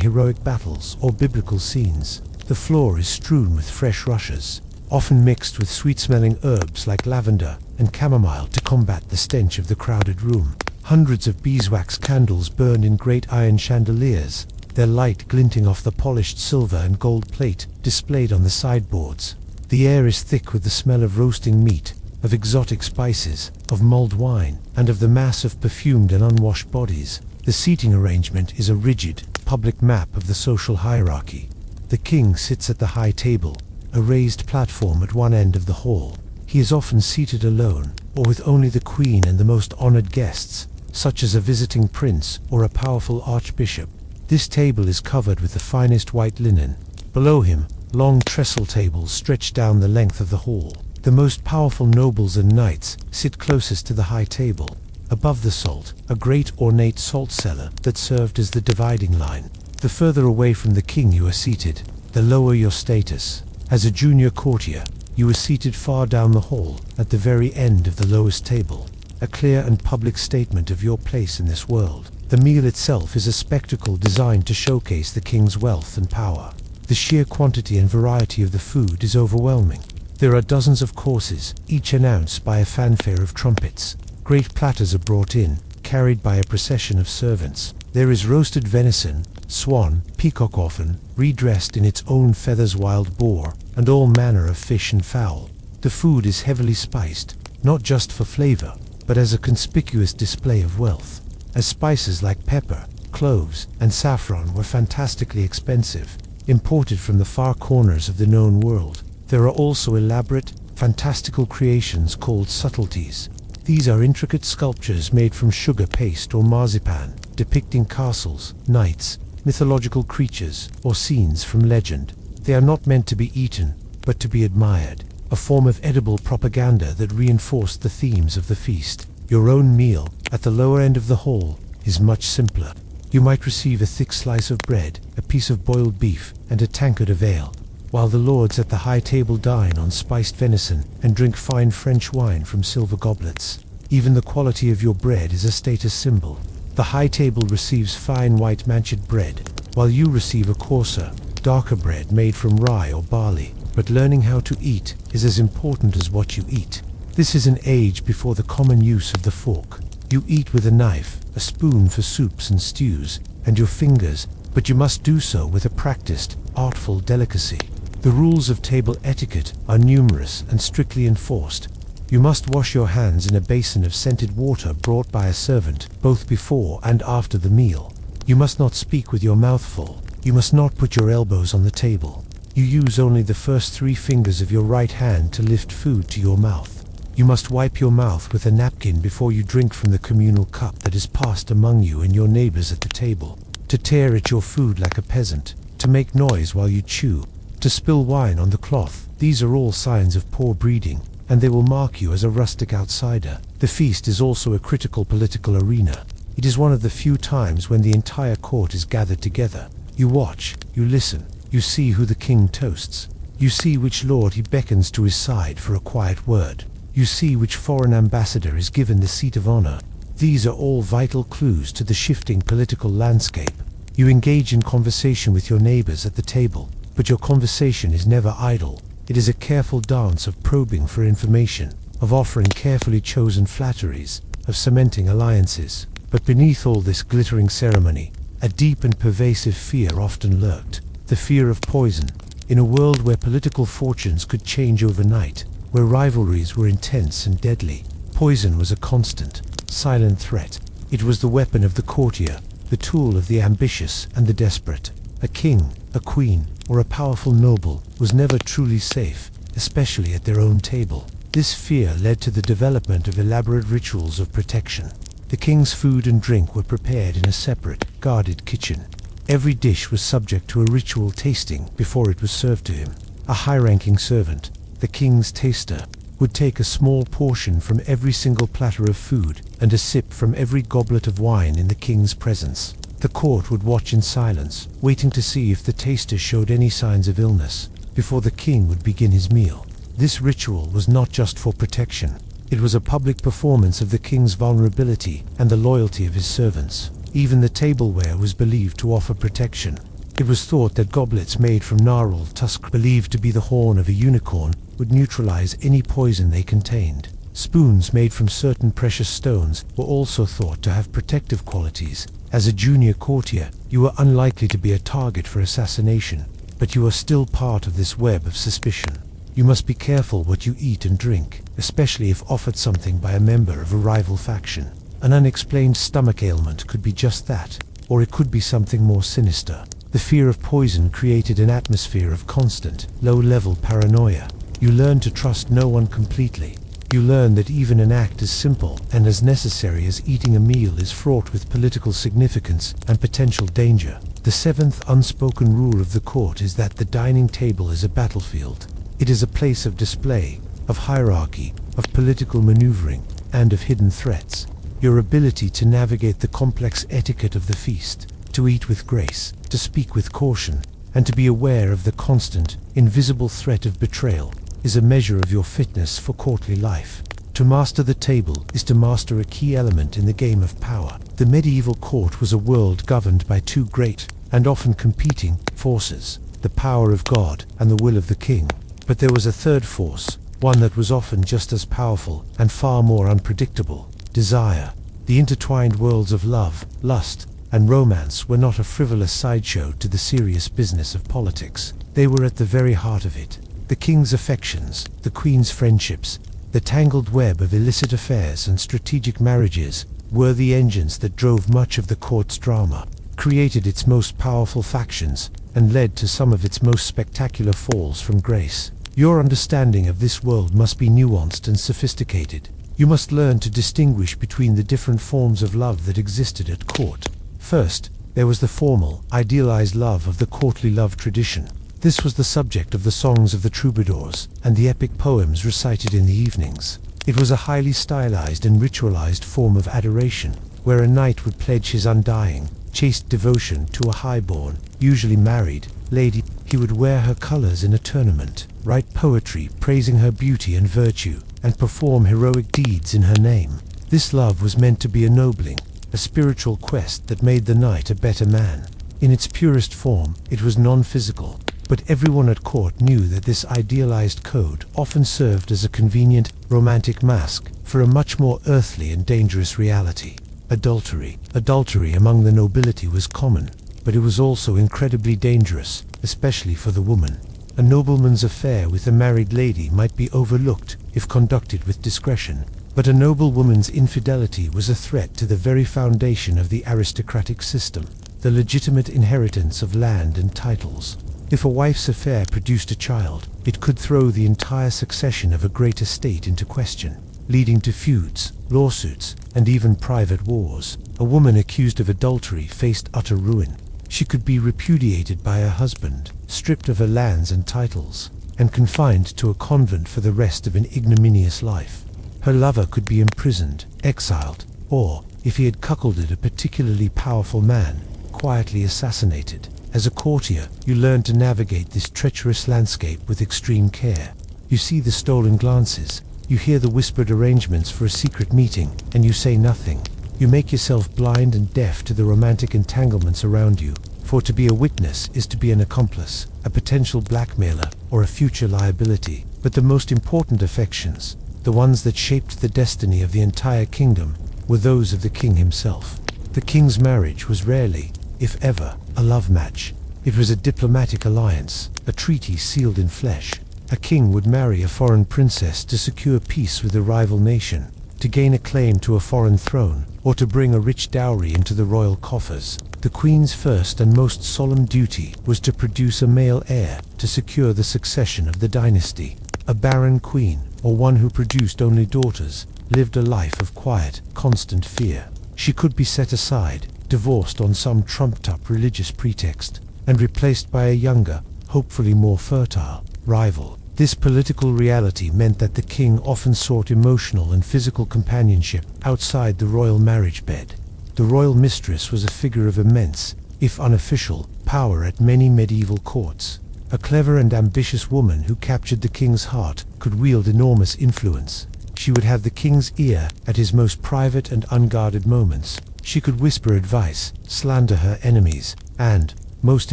heroic battles or biblical scenes. The floor is strewn with fresh rushes, often mixed with sweet-smelling herbs like lavender and chamomile to combat the stench of the crowded room. Hundreds of beeswax candles burn in great iron chandeliers, their light glinting off the polished silver and gold plate displayed on the sideboards. The air is thick with the smell of roasting meat, of exotic spices, of mulled wine, and of the mass of perfumed and unwashed bodies. The seating arrangement is a rigid, public map of the social hierarchy. The king sits at the high table, a raised platform at one end of the hall. He is often seated alone, or with only the queen and the most honored guests, such as a visiting prince or a powerful archbishop. This table is covered with the finest white linen. Below him, long trestle tables stretch down the length of the hall. The most powerful nobles and knights sit closest to the high table. Above the salt, a great ornate salt cellar that served as the dividing line. The further away from the king you are seated, the lower your status. As a junior courtier, you were seated far down the hall, at the very end of the lowest table. A clear and public statement of your place in this world. The meal itself is a spectacle designed to showcase the king's wealth and power. The sheer quantity and variety of the food is overwhelming. There are dozens of courses, each announced by a fanfare of trumpets. Great platters are brought in, carried by a procession of servants. There is roasted venison, swan, peacock often, redressed in its own feathers, wild boar, and all manner of fish and fowl. The food is heavily spiced, not just for flavor, but as a conspicuous display of wealth. As spices like pepper, cloves, and saffron were fantastically expensive, imported from the far corners of the known world, there are also elaborate, fantastical creations called subtleties. These are intricate sculptures made from sugar paste or marzipan, depicting castles, knights, mythological creatures, or scenes from legend. They are not meant to be eaten, but to be admired, a form of edible propaganda that reinforced the themes of the feast. Your own meal, at the lower end of the hall, is much simpler. You might receive a thick slice of bread, a piece of boiled beef, and a tankard of ale, while the lords at the high table dine on spiced venison and drink fine French wine from silver goblets. Even the quality of your bread is a status symbol. The high table receives fine white manchet bread, while you receive a coarser, darker bread made from rye or barley. But learning how to eat is as important as what you eat. This is an age before the common use of the fork. You eat with a knife, a spoon for soups and stews, and your fingers, but you must do so with a practiced, artful delicacy. The rules of table etiquette are numerous and strictly enforced. You must wash your hands in a basin of scented water brought by a servant, both before and after the meal. You must not speak with your mouth full. You must not put your elbows on the table. You use only the first 3 fingers of your right hand to lift food to your mouth. You must wipe your mouth with a napkin before you drink from the communal cup that is passed among you and your neighbors at the table. To tear at your food like a peasant, to make noise while you chew, to spill wine on the cloth, these are all signs of poor breeding, and they will mark you as a rustic outsider. The feast is also a critical political arena. It is one of the few times when the entire court is gathered together. You watch, you listen, you see who the king toasts. You see which lord he beckons to his side for a quiet word. You see which foreign ambassador is given the seat of honor. These are all vital clues to the shifting political landscape. You engage in conversation with your neighbors at the table, but your conversation is never idle. It is a careful dance of probing for information, of offering carefully chosen flatteries, of cementing alliances. But beneath all this glittering ceremony, a deep and pervasive fear often lurked. The fear of poison. In a world where political fortunes could change overnight, where rivalries were intense and deadly, poison was a constant, silent threat. It was the weapon of the courtier, the tool of the ambitious and the desperate. A king, a queen, or a powerful noble was never truly safe, especially at their own table. This fear led to the development of elaborate rituals of protection. The king's food and drink were prepared in a separate, guarded kitchen. Every dish was subject to a ritual tasting before it was served to him. A high-ranking servant, the king's taster, would take a small portion from every single platter of food and a sip from every goblet of wine in the king's presence. The court would watch in silence, waiting to see if the taster showed any signs of illness, before the king would begin his meal. This ritual was not just for protection. It was a public performance of the king's vulnerability and the loyalty of his servants. Even the tableware was believed to offer protection. It was thought that goblets made from narwhal tusk, believed to be the horn of a unicorn, would neutralize any poison they contained. Spoons made from certain precious stones were also thought to have protective qualities. As a junior courtier, you were unlikely to be a target for assassination, but you are still part of this web of suspicion. You must be careful what you eat and drink, especially if offered something by a member of a rival faction. An unexplained stomach ailment could be just that. or it could be something more sinister. The fear of poison created an atmosphere of constant, low-level paranoia. You learn to trust no one completely. You learn that even an act as simple and as necessary as eating a meal is fraught with political significance and potential danger. The seventh unspoken rule of the court is that the dining table is a battlefield. It is a place of display, of hierarchy, of political maneuvering, and of hidden threats. Your ability to navigate the complex etiquette of the feast, to eat with grace, to speak with caution, and to be aware of the constant, invisible threat of betrayal, is a measure of your fitness for courtly life. To master the table is to master a key element in the game of power. The medieval court was a world governed by two great, and often competing, forces, the power of God and the will of the king. But there was a third force, one that was often just as powerful and far more unpredictable: desire. The intertwined worlds of love, lust, and romance were not a frivolous sideshow to the serious business of politics. They were at the very heart of it. The king's affections, the queen's friendships, the tangled web of illicit affairs and strategic marriages were the engines that drove much of the court's drama, created its most powerful factions, and led to some of its most spectacular falls from grace. Your understanding of this world must be nuanced and sophisticated. You must learn to distinguish between the different forms of love that existed at court. First, there was the formal, idealized love of the courtly love tradition. This was the subject of the songs of the troubadours and the epic poems recited in the evenings. It was a highly stylized and ritualized form of adoration, where a knight would pledge his undying, chaste devotion to a highborn, usually married, lady. He would wear her colors in a tournament, write poetry praising her beauty and virtue, and perform heroic deeds in her name. This love was meant to be ennobling, a spiritual quest that made the knight a better man. In its purest form, it was non-physical, but everyone at court knew that this idealized code often served as a convenient, romantic mask for a much more earthly and dangerous reality: adultery. Adultery among the nobility was common, but it was also incredibly dangerous, especially for the woman. A nobleman's affair with a married lady might be overlooked if conducted with discretion, but a noble woman's infidelity was a threat to the very foundation of the aristocratic system, the legitimate inheritance of land and titles. If a wife's affair produced a child, it could throw the entire succession of a great estate into question, leading to feuds, lawsuits, and even private wars. A woman accused of adultery faced utter ruin. She could be repudiated by her husband, stripped of her lands and titles, and confined to a convent for the rest of an ignominious life. Her lover could be imprisoned, exiled, or, if he had cuckolded a particularly powerful man, quietly assassinated. As a courtier, you learn to navigate this treacherous landscape with extreme care. You see the stolen glances, you hear the whispered arrangements for a secret meeting, and you say nothing. You make yourself blind and deaf to the romantic entanglements around you, for to be a witness is to be an accomplice, a potential blackmailer, or a future liability. But the most important affections, the ones that shaped the destiny of the entire kingdom, were those of the king himself. The king's marriage was rarely, if ever, a love match. It was a diplomatic alliance, a treaty sealed in flesh. A king would marry a foreign princess to secure peace with a rival nation, to gain a claim to a foreign throne, or to bring a rich dowry into the royal coffers. The queen's first and most solemn duty was to produce a male heir to secure the succession of the dynasty. A barren queen, or one who produced only daughters, lived a life of quiet, constant fear. She could be set aside, divorced on some trumped-up religious pretext, and replaced by a younger, hopefully more fertile, rival. This political reality meant that the king often sought emotional and physical companionship outside the royal marriage bed. The royal mistress was a figure of immense, if unofficial, power at many medieval courts. A clever and ambitious woman who captured the king's heart could wield enormous influence. She would have the king's ear at his most private and unguarded moments. She could whisper advice, slander her enemies, and, most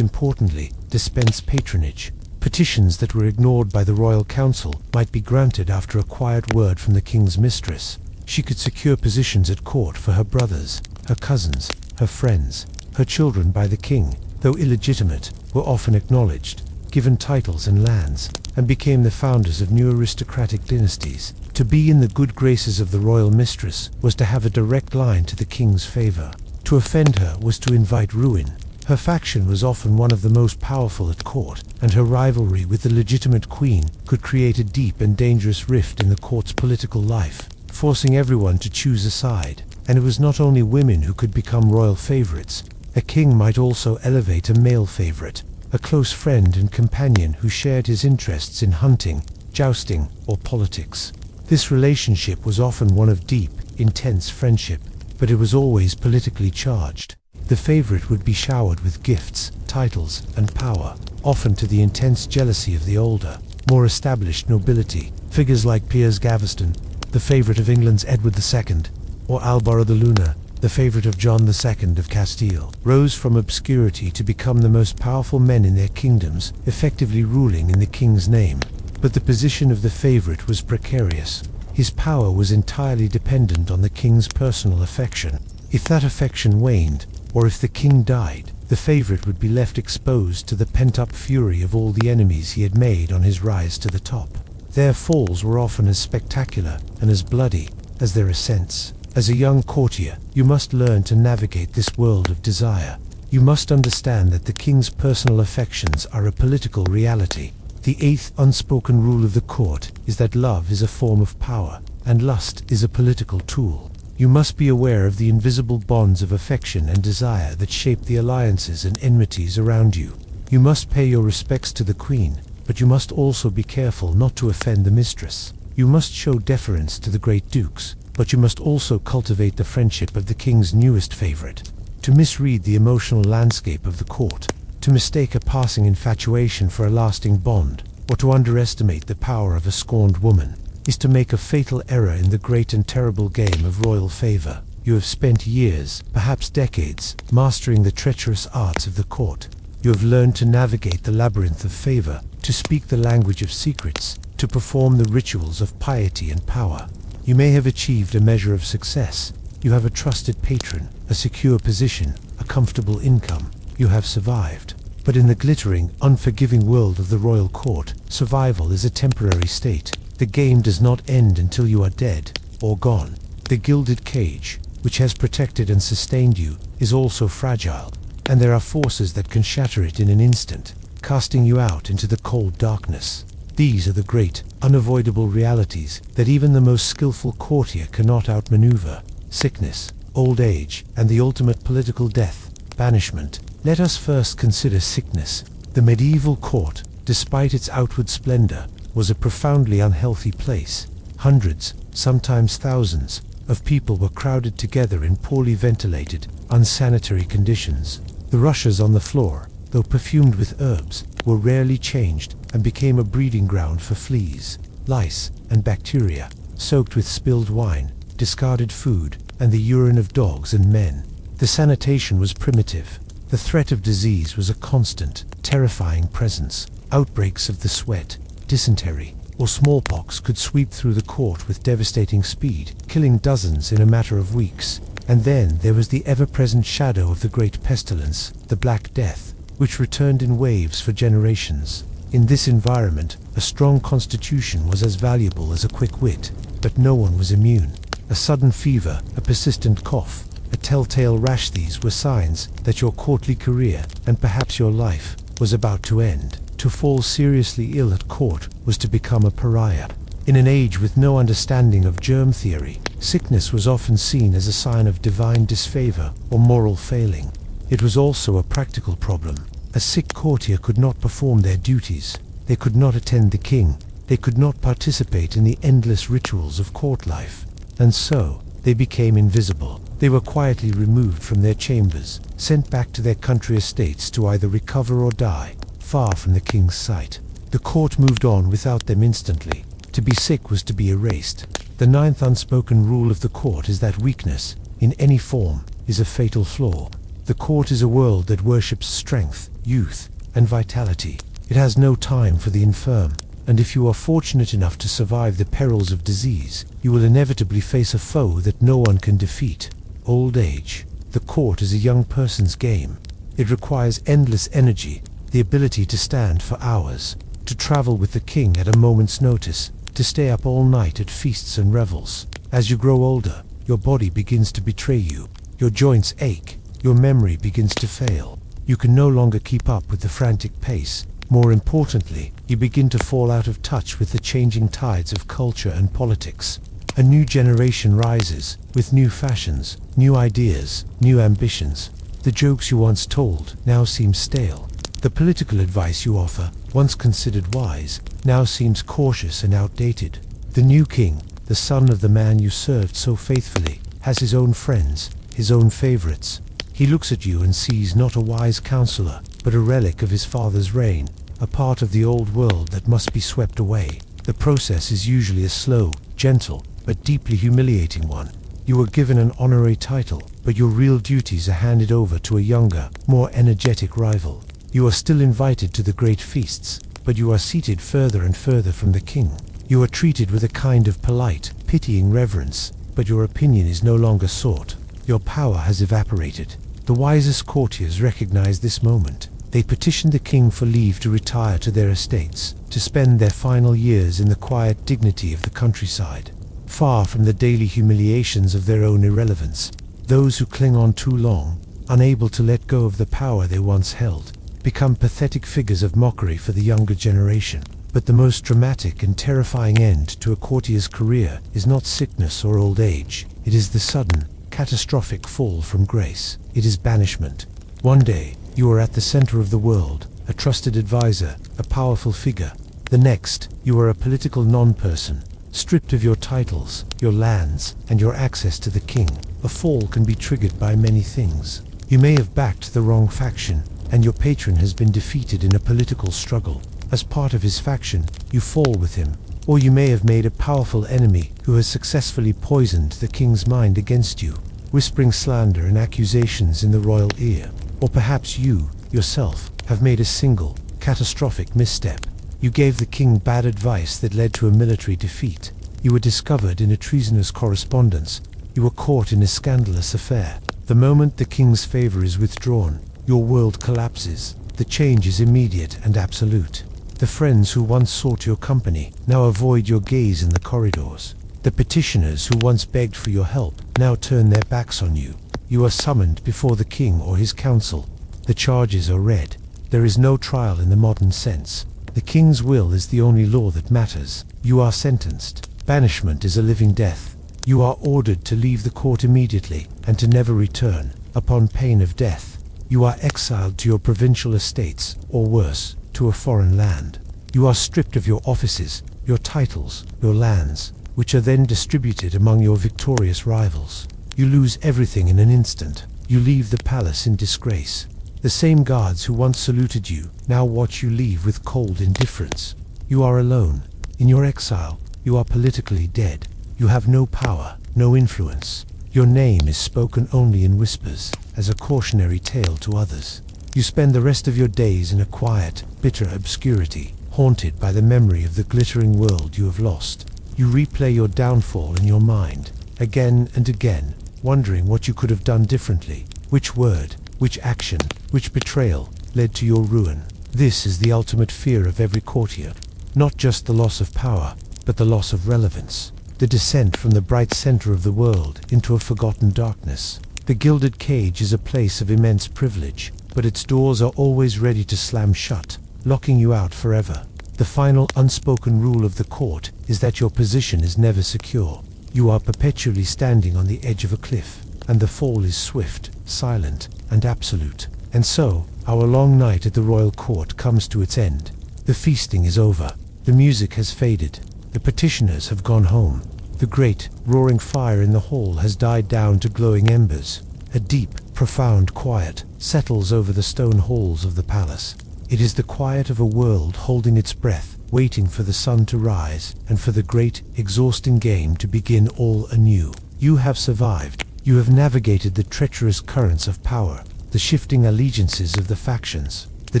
importantly, dispense patronage. Petitions that were ignored by the royal council might be granted after a quiet word from the king's mistress. She could secure positions at court for her brothers, her cousins, her friends. Her children by the king, though illegitimate, were often acknowledged, given titles and lands, and became the founders of new aristocratic dynasties. To be in the good graces of the royal mistress was to have a direct line to the king's favor. To To offend her was to invite ruin. Her faction was often one of the most powerful at court, and her rivalry with the legitimate queen could create a deep and dangerous rift in the court's political life, forcing everyone to choose a side. And it was not only women who could become royal favorites. A king might also elevate a male favorite, a close friend and companion who shared his interests in hunting, jousting, or politics. This relationship was often one of deep, intense friendship, but it was always politically charged. The favorite would be showered with gifts, titles, and power, often to the intense jealousy of the older, more established nobility. Figures like Piers Gaveston, the favorite of England's Edward II, or Alvaro de Luna, the favorite of John II of Castile, rose from obscurity to become the most powerful men in their kingdoms, effectively ruling in the king's name. But the position of the favorite was precarious. His power was entirely dependent on the king's personal affection. If that affection waned, or if the king died, the favorite would be left exposed to the pent-up fury of all the enemies he had made on his rise to the top. Their falls were often as spectacular and as bloody as their ascents. As a young courtier, you must learn to navigate this world of desire. You must understand that the king's personal affections are a political reality. The eighth unspoken rule of the court is that love is a form of power, and lust is a political tool. You must be aware of the invisible bonds of affection and desire that shape the alliances and enmities around you. You must pay your respects to the queen, but you must also be careful not to offend the mistress. You must show deference to the great dukes, but you must also cultivate the friendship of the king's newest favorite. To misread the emotional landscape of the court, to mistake a passing infatuation for a lasting bond, or to underestimate the power of a scorned woman, is to make a fatal error in the great and terrible game of royal favor. You have spent years, perhaps decades, mastering the treacherous arts of the court. You have learned to navigate the labyrinth of favor, to speak the language of secrets, to perform the rituals of piety and power. You may have achieved a measure of success. You have a trusted patron, a secure position, a comfortable income. You have survived. But in the glittering, unforgiving world of the royal court, survival is a temporary state. The game does not end until you are dead or gone. The gilded cage, which has protected and sustained you, is also fragile, and there are forces that can shatter it in an instant, casting you out into the cold darkness. These are the great, unavoidable realities that even the most skillful courtier cannot outmaneuver. Sickness, old age, and the ultimate political death, banishment. Let us first consider sickness. The medieval court, despite its outward splendor, was a profoundly unhealthy place. Hundreds, sometimes thousands, of people were crowded together in poorly ventilated, unsanitary conditions. The rushes on the floor, though perfumed with herbs, were rarely changed and became a breeding ground for fleas, lice, and bacteria, soaked with spilled wine, discarded food, and the urine of dogs and men. The sanitation was primitive. The threat of disease was a constant, terrifying presence. Outbreaks of the sweat, dysentery, or smallpox could sweep through the court with devastating speed, killing dozens in a matter of weeks. And then there was the ever-present shadow of the great pestilence, the Black Death, which returned in waves for generations. In this environment, a strong constitution was as valuable as a quick wit, but no one was immune. A sudden fever, a persistent cough, a telltale rash, these were signs that your courtly career, and perhaps your life, was about to end. To fall seriously ill at court was to become a pariah. In an age with no understanding of germ theory, sickness was often seen as a sign of divine disfavor or moral failing. It was also a practical problem. A sick courtier could not perform their duties. They could not attend the king. They could not participate in the endless rituals of court life. And so, they became invisible. They were quietly removed from their chambers, sent back to their country estates to either recover or die, far from the king's sight. The court moved on without them instantly. To be sick was to be erased. The ninth unspoken rule of the court is that weakness, in any form, is a fatal flaw. The court is a world that worships strength, youth, and vitality. It has no time for the infirm, and if you are fortunate enough to survive the perils of disease, you will inevitably face a foe that no one can defeat: old age. The court is a young person's game. It requires endless energy, the ability to stand for hours, to travel with the king at a moment's notice, to stay up all night at feasts and revels. As you grow older, your body begins to betray you. Your joints ache, your memory begins to fail. You can no longer keep up with the frantic pace. More importantly, you begin to fall out of touch with the changing tides of culture and politics. A new generation rises, with new fashions, new ideas, new ambitions. The jokes you once told now seem stale. The political advice you offer, once considered wise, now seems cautious and outdated. The new king, the son of the man you served so faithfully, has his own friends, his own favorites. He looks at you and sees not a wise counselor, but a relic of his father's reign, a part of the old world that must be swept away. The process is usually a slow, gentle, but deeply humiliating one. You are given an honorary title, but your real duties are handed over to a younger, more energetic rival. You are still invited to the great feasts, but you are seated further and further from the king. You are treated with a kind of polite, pitying reverence, but your opinion is no longer sought. Your power has evaporated. The wisest courtiers recognize this moment. They petition the king for leave to retire to their estates, to spend their final years in the quiet dignity of the countryside, far from the daily humiliations of their own irrelevance. Those who cling on too long, unable to let go of the power they once held, become pathetic figures of mockery for the younger generation. But the most dramatic and terrifying end to a courtier's career is not sickness or old age. It is the sudden, catastrophic fall from grace. It is banishment. One day, you are at the center of the world, a trusted advisor, a powerful figure. The next, you are a political non-person, stripped of your titles, your lands, and your access to the king. A fall can be triggered by many things. You may have backed the wrong faction, and your patron has been defeated in a political struggle. As part of his faction, you fall with him. Or you may have made a powerful enemy who has successfully poisoned the king's mind against you, whispering slander and accusations in the royal ear. Or perhaps you, yourself, have made a single, catastrophic misstep. You gave the king bad advice that led to a military defeat. You were discovered in a treasonous correspondence. You were caught in a scandalous affair. The moment the king's favor is withdrawn, your world collapses. The change is immediate and absolute. The friends who once sought your company now avoid your gaze in the corridors. The petitioners who once begged for your help now turn their backs on you. You are summoned before the king or his council. The charges are read. There is no trial in the modern sense. The king's will is the only law that matters. You are sentenced. Banishment is a living death. You are ordered to leave the court immediately and to never return, upon pain of death. You are exiled to your provincial estates, or worse, to a foreign land. You are stripped of your offices, your titles, your lands, which are then distributed among your victorious rivals. You lose everything in an instant. You leave the palace in disgrace. The same guards who once saluted you now watch you leave with cold indifference. You are alone. In your exile, you are politically dead. You have no power, no influence. Your name is spoken only in whispers, as a cautionary tale to others. You spend the rest of your days in a quiet, bitter obscurity, haunted by the memory of the glittering world you have lost. You replay your downfall in your mind, again and again, wondering what you could have done differently. Which word, which action, which betrayal led to your ruin? This is the ultimate fear of every courtier. Not just the loss of power, but the loss of relevance. The descent from the bright center of the world into a forgotten darkness. The gilded cage is a place of immense privilege, but its doors are always ready to slam shut, locking you out forever. The final unspoken rule of the court is that your position is never secure. You are perpetually standing on the edge of a cliff, and the fall is swift, silent, and absolute. And so, our long night at the royal court comes to its end. The feasting is over. The music has faded. The petitioners have gone home. The great, roaring fire in the hall has died down to glowing embers. A deep, profound quiet settles over the stone halls of the palace. It is the quiet of a world holding its breath, waiting for the sun to rise and for the great, exhausting game to begin all anew. You have survived. You have navigated the treacherous currents of power, the shifting allegiances of the factions, the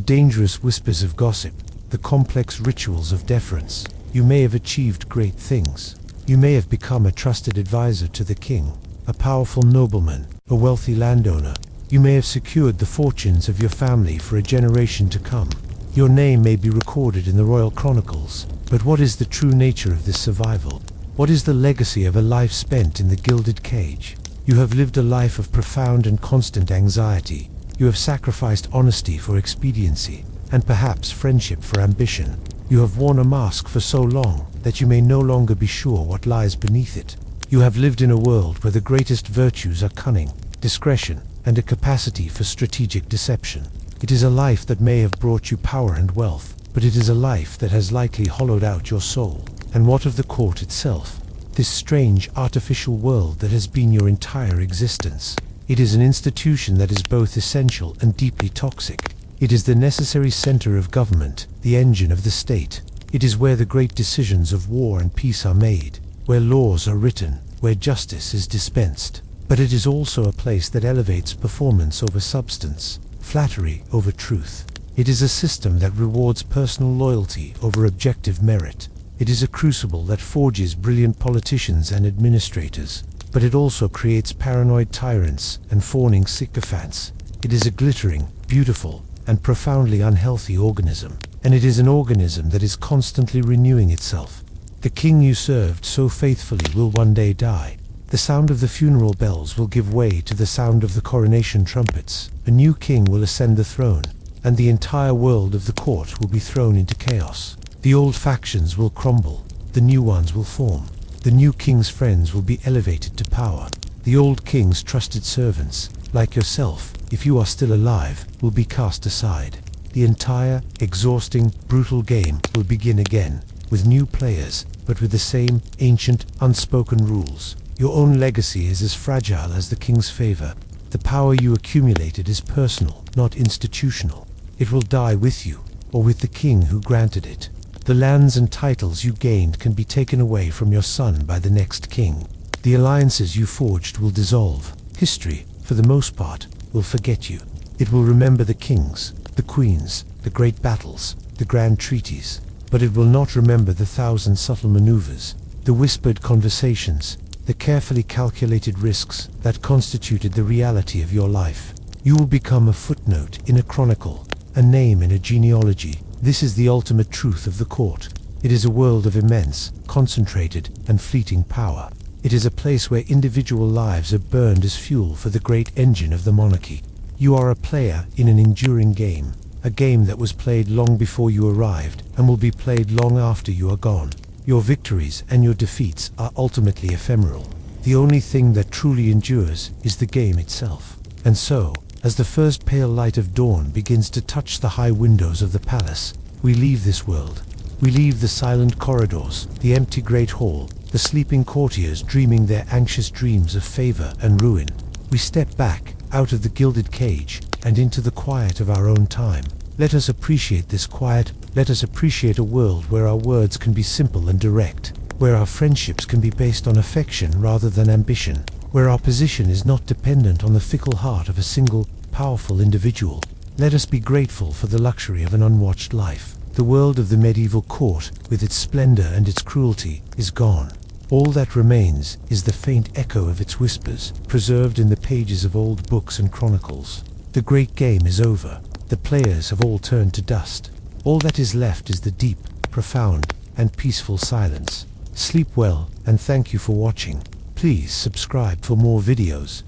dangerous whispers of gossip, the complex rituals of deference. You may have achieved great things. You may have become a trusted advisor to the king, a powerful nobleman, a wealthy landowner. You may have secured the fortunes of your family for a generation to come. Your name may be recorded in the royal chronicles, but what is the true nature of this survival? What is the legacy of a life spent in the gilded cage? You have lived a life of profound and constant anxiety. You have sacrificed honesty for expediency, and perhaps friendship for ambition. You have worn a mask for so long that you may no longer be sure what lies beneath it. You have lived in a world where the greatest virtues are cunning, discretion, and a capacity for strategic deception. It is a life that may have brought you power and wealth, but it is a life that has likely hollowed out your soul. And what of the court itself? This strange artificial world that has been your entire existence. It is an institution that is both essential and deeply toxic. It is the necessary center of government, the engine of the state. It is where the great decisions of war and peace are made, where laws are written, where justice is dispensed. But it is also a place that elevates performance over substance, flattery over truth. It is a system that rewards personal loyalty over objective merit. It is a crucible that forges brilliant politicians and administrators, but it also creates paranoid tyrants and fawning sycophants. It is a glittering, beautiful, and profoundly unhealthy organism, and it is an organism that is constantly renewing itself. The king you served so faithfully will one day die. The sound of the funeral bells will give way to the sound of the coronation trumpets. A new king will ascend the throne, and the entire world of the court will be thrown into chaos. The old factions will crumble, the new ones will form. The new king's friends will be elevated to power. The old king's trusted servants, like yourself, if you are still alive, will be cast aside. The entire, exhausting, brutal game will begin again, with new players, but with the same ancient, unspoken rules. Your own legacy is as fragile as the king's favor. The power you accumulated is personal, not institutional. It will die with you, or with the king who granted it. The lands and titles you gained can be taken away from your son by the next king. The alliances you forged will dissolve. History, for the most part, will forget you. It will remember the kings, the queens, the great battles, the grand treaties, but it will not remember the thousand subtle maneuvers, the whispered conversations, the carefully calculated risks that constituted the reality of your life. You will become a footnote in a chronicle, a name in a genealogy. This is the ultimate truth of the court. It is a world of immense, concentrated, and fleeting power. It is a place where individual lives are burned as fuel for the great engine of the monarchy. You are a player in an enduring game, a game that was played long before you arrived and will be played long after you are gone. Your victories and your defeats are ultimately ephemeral. The only thing that truly endures is the game itself. And so, as the first pale light of dawn begins to touch the high windows of the palace, we leave this world. We leave the silent corridors, the empty great hall, the sleeping courtiers dreaming their anxious dreams of favor and ruin. We step back, out of the gilded cage, and into the quiet of our own time. Let us appreciate this quiet. Let us appreciate a world where our words can be simple and direct, where our friendships can be based on affection rather than ambition, where our position is not dependent on the fickle heart of a single, powerful individual. Let us be grateful for the luxury of an unwatched life. The world of the medieval court, with its splendor and its cruelty, is gone. All that remains is the faint echo of its whispers, preserved in the pages of old books and chronicles. The great game is over. The players have all turned to dust. All that is left is the deep, profound, and peaceful silence. Sleep well, and thank you for watching. Please subscribe for more videos.